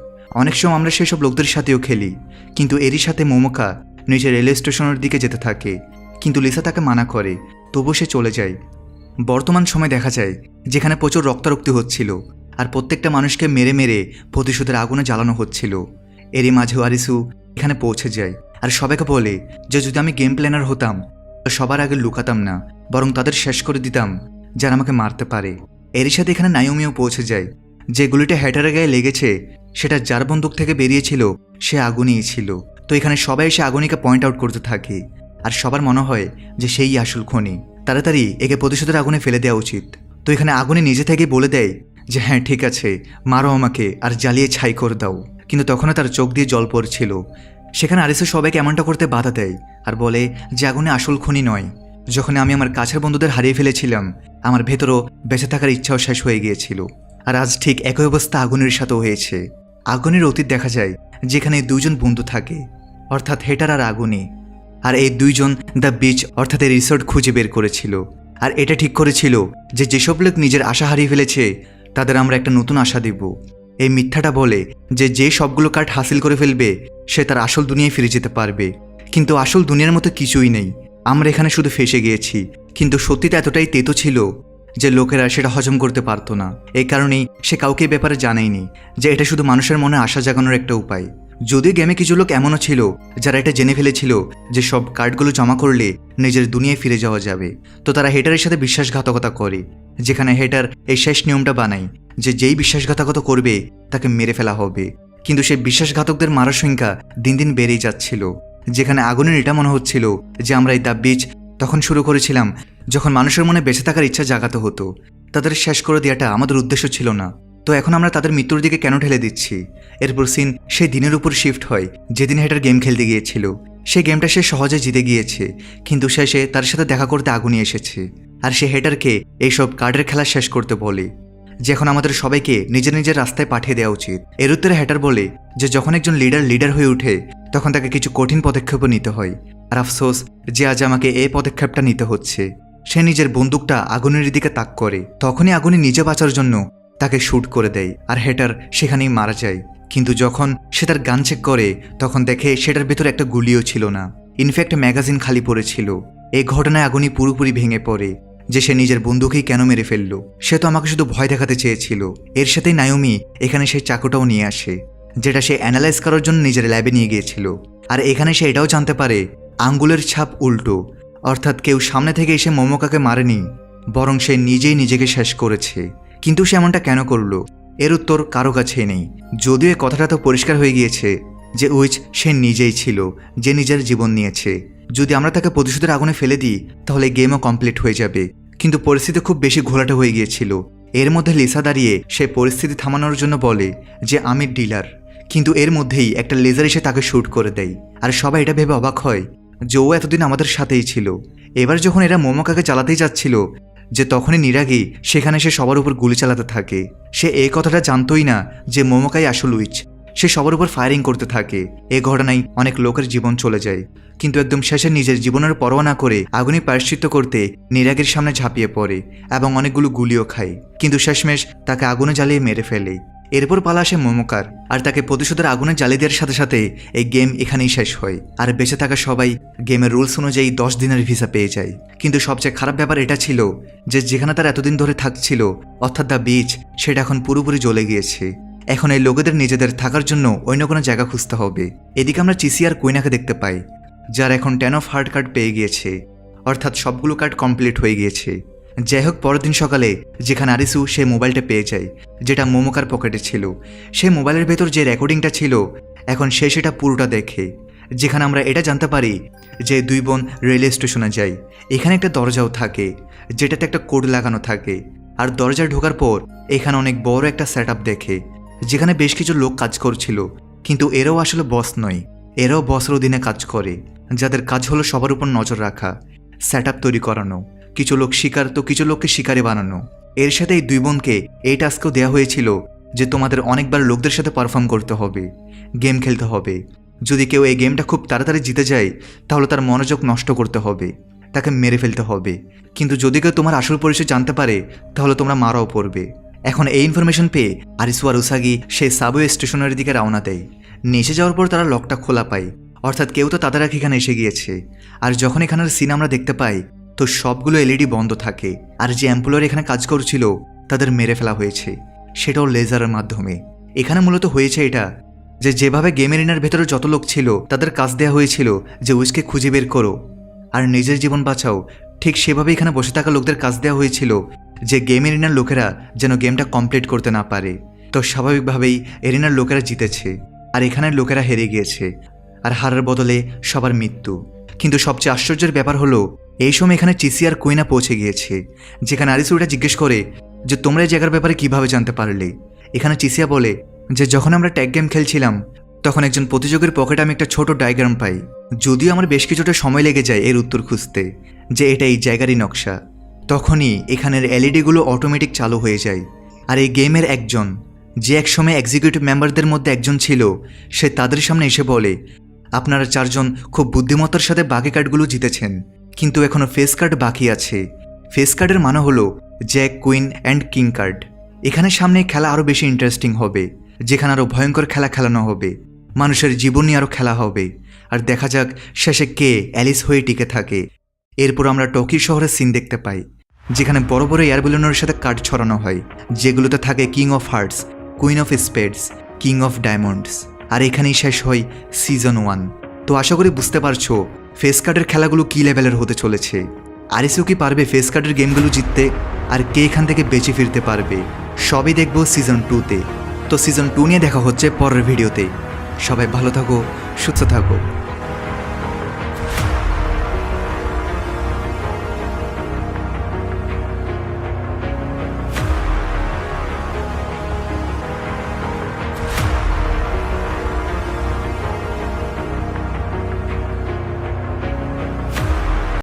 অনেক সময় আমরা সেই সব লোকদের সাথেও খেলি। কিন্তু এরই সাথে মোমোকা নিজের রেলওয়ে স্টেশনের দিকে যেতে থাকে, কিন্তু লিসা তাকে মানা করে, তবু সে চলে যায়। বর্তমান সময় দেখা যায় যেখানে প্রচুর রক্তারক্তি হচ্ছিল আর প্রত্যেকটা মানুষকে মেরে মেরে প্রতিশোধের আগুনে জ্বালানো হচ্ছিল। এরই মাঝে আরিসু এখানে পৌঁছে যায় আর সবাইকে বলে যে যদি আমি গেম প্ল্যানার হতাম সবার আগে লুকাতাম না, বরং তাদের শেষ করে দিতাম যারা আমাকে মারতে পারে। এরই সাথে এখানে নায়োমিও পৌঁছে যায়। যে গুলিটা হ্যাটারের গায়ে লেগেছে সেটা যার বন্দুক থেকে বেরিয়েছিল সে আগুনিই ছিল। তো এখানে সবাই এসে আগুনিকে পয়েন্ট আউট করতে থাকে আর সবার মনে হয় যে সেই আসল খনি, তাড়াতাড়ি একে প্রতিশোধের আগুনে ফেলে দেওয়া উচিত। তো এখানে আগুনি নিজে থেকে বলে দেয় যে হ্যাঁ ঠিক আছে, মারো আমাকে আর জ্বালিয়ে ছাই করে দাও। কিন্তু তখনও তার চোখ দিয়ে জল পড়ছিল। সেখানে আরিসু সবাইকে এমনটা করতে বাধা দেয় আর বলে যে আগুনে আসল খনি নয়। যখন আমি আমার কাছের বন্ধুদের হারিয়ে ফেলেছিলাম আমার ভেতরও বেঁচে থাকার ইচ্ছাও শেষ হয়ে গিয়েছিল। আর আজ ঠিক একই অবস্থা আগুনের সাথেও হয়েছে। আগুনের অতীত দেখা যায় যেখানে 2জন বন্ধু থাকে, অর্থাৎ হেটার আর আগুনি। আর এই 2জন দ্য বিচ অর্থাৎ এই রিসোর্ট খুঁজে বের করেছিল আর এটা ঠিক করেছিল যে যেসব লোক নিজের আশা হারিয়ে ফেলেছে তাদের আমরা একটা নতুন আশা দেব। এই মিথ্যাটা বলে যে যে সবগুলো কার্ড হাসিল করে ফেলবে সে তার আসল দুনিয়ায় ফিরে যেতে পারবে, কিন্তু আসল দুনিয়ার মতো কিছুই নেই। আমরা এখানে শুধু ফেসে গিয়েছি, কিন্তু সত্যিটা এতটাই তেতো ছিল যে লোকেরা সেটা হজম করতে পারতো না। এই কারণেই সে কাউকে ব্যাপারে জানায়নি যে এটা শুধু মানুষের মনে আশা জাগানোর একটা উপায়। যদিও গেমে কিছু লোক এমনও ছিল যারা এটা জেনে ফেলেছিল যে সব কার্ডগুলো জমা করলে নিজের দুনিয়ায় ফিরে যাওয়া যাবে, তো তারা হেটারের সাথে বিশ্বাসঘাতকতা করে, যেখানে হেটার এই শেষ নিয়মটা বানায় যে যেই বিশ্বাসঘাতকতা করবে তাকে মেরে ফেলা হবে। কিন্তু সেই বিশ্বাসঘাতকদের মারার সংখ্যা দিন দিন বেড়েই যাচ্ছিল, যেখানে আগুনের এটা মনে হচ্ছিল যে আমরা এই দ্য বিচ তখন শুরু করেছিলাম যখন মানুষের মনে বেঁচে থাকার ইচ্ছা জাগাতে হতো। তাদের শেষ করে দেওয়াটা আমাদের উদ্দেশ্য ছিল না, তো এখন আমরা তাদের মৃত্যুর দিকে কেন ঠেলে দিচ্ছি? এরপর সিন সেই দিনের উপর শিফট হয় যেদিন হেটার গেম খেলতে গিয়েছিল। সেই গেমটা সে সহজে জিতে গিয়েছে, কিন্তু শেষে তার সাথে দেখা করতে আগুনই এসেছে, আর সে হেটারকে এইসব কার্ডের খেলা শেষ করতে বলে যে এখন আমাদের সবাইকে নিজের নিজের রাস্তায় পাঠিয়ে দেওয়া উচিত। এর উত্তরে হেটার বলে যে যখন একজন লিডার হয়ে ওঠে তখন তাকে কিছু কঠিন পদক্ষেপও নিতে হয়, আর আফসোস যে আজ আমাকে এই পদক্ষেপটা নিতে হচ্ছে। সে নিজের বন্দুকটা আগুনের দিকে তাক করে, তখনই আগুনে নিজে বাঁচার জন্য তাকে শ্যুট করে দেয়, আর হেটার সেখানেই মারা যায়। কিন্তু যখন সে তার গান চেক করে তখন দেখে সেটার ভেতরে একটা গুলিও ছিল না, ইনফ্যাক্ট ম্যাগাজিন খালি পড়েছিল। এই ঘটনায় আগুনই পুরোপুরি ভেঙে পড়ে যে সে নিজের বন্ধুকেই কেন মেরে ফেললো। সে তো আমাকে শুধু ভয় দেখাতে চেয়েছিল। এর সাথেই নায়োমি এখানে সেই চাকুটাও নিয়ে আসে, যেটা সে অ্যানালাইজ করার জন্য নিজের ল্যাবে নিয়ে গিয়েছিল। আর এখানে সে এটাও জানতে পারে আঙ্গুলের ছাপ উল্টো, অর্থাৎ কেউ সামনে থেকে এসে মোমোকাকে মারেনি, বরং সে নিজেই নিজেকে শেষ করেছে। কিন্তু সে এমনটা কেন করলো এর উত্তর কারো কাছেই নেই, যদিও এ কথাটা তো পরিষ্কার হয়ে গিয়েছে যে উইচ সে নিজেই ছিল যে নিজের জীবন নিয়েছে। যদি আমরা তাকে প্রতিশোধের আগুনে ফেলে দিই তাহলে গেমও কমপ্লিট হয়ে যাবে, কিন্তু পরিস্থিতি খুব বেশি ঘোলাটে হয়ে গিয়েছিল। এর মধ্যে লিসা দাঁড়িয়ে সে পরিস্থিতি থামানোর জন্য বলে যে আমি ডিলার, কিন্তু এর মধ্যেই একটা লেজার এসে তাকে শ্যুট করে দেয়। আর সবাই এটা ভেবে অবাক হয় যে ও এতদিন আমাদের সাথেই ছিল। এবার যখন এরা মোমোকাকে চালাতেই যাচ্ছিল যে তখনই নিরাগী সেখানে সে সবার উপর গুলি চালাতে থাকে। সে এই কথাটা জানতোই না যে মোমোকাই আসল উইচ। সে সবার উপর ফায়ারিং করতে থাকে। এই ঘটনায় অনেক লোকের জীবন চলে যায়, কিন্তু একদম শেষে নিজের জীবনের পরোয়া না করে আগুনে প্রায়শ্চিত্ত করতে নিরাগীর সামনে ঝাঁপিয়ে পড়ে এবং অনেকগুলো গুলিও খায়, কিন্তু শেষমেশ তাকে আগুনে জ্বালিয়ে মেরে ফেলে। এরপর পালা আসে মোমোকার, আর তাকে প্রতিশোধের আগুনে জ্বালিয়ে দেওয়ার সাথে সাথে এই গেম এখানেই শেষ হয়। আর বেঁচে থাকা সবাই গেমের রুলস অনুযায়ী 10 দিনের ভিসা পেয়ে যায়। কিন্তু সবচেয়ে খারাপ ব্যাপার এটা ছিল যে যেখানে তারা এতদিন ধরে থাকছিল, অর্থাৎ দ্য বিচ, সেটা এখন পুরোপুরি জ্বলে গিয়েছে। এখন এই লোকেদের নিজেদের থাকার জন্য অন্য কোনো জায়গা খুঁজতে হবে। এদিকে আমরা চিসি আর কুইনাকে দেখতে পাই, যার এখন 10 অফ হার্ট কার্ড পেয়ে গিয়েছে, অর্থাৎ সবগুলো কার্ড কমপ্লিট হয়ে গিয়েছে। যাই হোক, পরের দিন সকালে যেখানে আরিসু সে মোবাইলটা পেয়ে যায় যেটা মোমোকার পকেটে ছিল, সে মোবাইলের ভেতর যে রেকর্ডিংটা ছিল এখন সে সেটা পুরোটা দেখে, যেখানে আমরা এটা জানতে পারি যে দুই বোন রেলওয়ে স্টেশনে যায়। এখানে একটা দরজাও থাকে যেটাতে একটা কোড লাগানো থাকে, আর দরজায় ঢোকার পর এখানে অনেক বড় একটা সেট আপ দেখে যেখানে বেশ কিছু লোক কাজ করছিল, কিন্তু এরাও আসলে বস নয়, এরাও বসের অধীনে কাজ করে, যাদের কাজ হলো সবার উপর নজর রাখা, সেট আপ তৈরি করানো, কিছু লোক শিকার তো কিছু লোককে শিকারে বানানো। এর সাথে এই দুই বোনকে এই টাস্কও দেওয়া হয়েছিল যে তোমাদের অনেকবার লোকদের সাথে পারফর্ম করতে হবে, গেম খেলতে হবে। যদি কেউ এই গেমটা খুব তাড়াতাড়ি জিতে যায় তাহলে তার মনোযোগ নষ্ট করতে হবে, তাকে মেরে ফেলতে হবে। কিন্তু যদি কেউ তোমার আসল পরিচয় জানতে পারে তাহলে তোমরা মারাও পড়বে। এখন এই ইনফরমেশন পেয়ে আরিসু আর উসাগি সেই সাবওয়ে স্টেশনের দিকে রওনা দেয়। নেচে যাওয়ার পর তারা লকটা খোলা পায়, অর্থাৎ কেউ তো তাদের এখানে এসে গিয়েছে। আর যখন এখানের সিন আমরা দেখতে পাই তো সবগুলো এলইডি বন্ধ থাকে, আর যে এমপ্লয়ার এখানে কাজ করছিল তাদের মেরে ফেলা হয়েছে, সেটাও লেজারের মাধ্যমে। এখানে মূলত হয়েছে এটা যে যেভাবে গেম এরিনার ভেতরে যত লোক ছিল তাদের কাজ দেওয়া হয়েছিল যে উইচকে খুঁজে বের করো আর নিজের জীবন বাঁচাও, ঠিক সেভাবে এখানে বসে থাকা লোকদের কাজ দেওয়া হয়েছিল যে গেম এরিনার লোকেরা যেন গেমটা কমপ্লিট করতে না পারে। তো স্বাভাবিকভাবেই এরিনার লোকেরা জিতেছে আর এখানের লোকেরা হেরে গিয়েছে, আর হারার বদলে সবার মৃত্যু। কিন্তু সবচেয়ে আশ্চর্যের ব্যাপার হলো এই সময় এখানে চিসি আর কুইনা পৌঁছে গিয়েছে, যেখানে আরিসু এটা জিজ্ঞেস করে যে তোমরা এই জায়গার ব্যাপারে কিভাবে জানতে পারলে। এখানে চিসিয়া বলে যে যখন আমরা ট্যাগ গেম খেলছিলাম তখন একজন প্রতিযোগীর পকেটে আমি একটা ছোট ডায়াগ্রাম পাই, যদিও আমার বেশ কিছুটা সময় লেগে যায় এর উত্তর খুঁজতে যে এটা এই জায়গারই নকশা। তখনই এখানের এলইডিগুলো অটোমেটিক চালু হয়ে যায়, আর এই গেমের একজন যে একসময় এক্সিকিউটিভ মেম্বারদের মধ্যে একজন ছিল সে তাদের সামনে এসে বলে আপনারা 4 জন খুব বুদ্ধিমত্তার সাথে বাকি কার্ডগুলো জিতেছেন, কিন্তু এখনও ফেস কার্ড বাকি আছে, ফেস কার্ডের মানে হলো Jack, queen and king card. এখানে সামনে খেলা আরও বেশি ইন্টারেস্টিং হবে, যেখানে আরও ভয়ঙ্কর খেলা খেলানো হবে, মানুষের জীবন নিয়ে আরও খেলা হবে, আর দেখা যাক শেষে কে অ্যালিস হয়ে টিকে থাকে। এরপর আমরা টোকিও শহরের সিন দেখতে পাই, যেখানে বড় বড় এয়ার বেলুনের সাথে কার্ড ছড়ানো হয়, যেগুলোতে থাকে king of hearts, queen of spades, king of diamonds. আর এখানেই শেষ হয় সিজন 1। তো আশা করি বুঝতে পারছো ফেস কার্ডের খেলাগুলো কী লেভেলের হতে চলেছে। আরিসু কি পারবে ফেস কার্ডের গেমগুলো জিততে, আর কে এখান থেকে বেঁচে ফিরতে পারবে, সবই দেখবো সিজন 2-তে। তো সিজন 2 নিয়ে দেখা হচ্ছে পরের ভিডিওতে। সবাই ভালো থাকো, সুস্থ থাকো।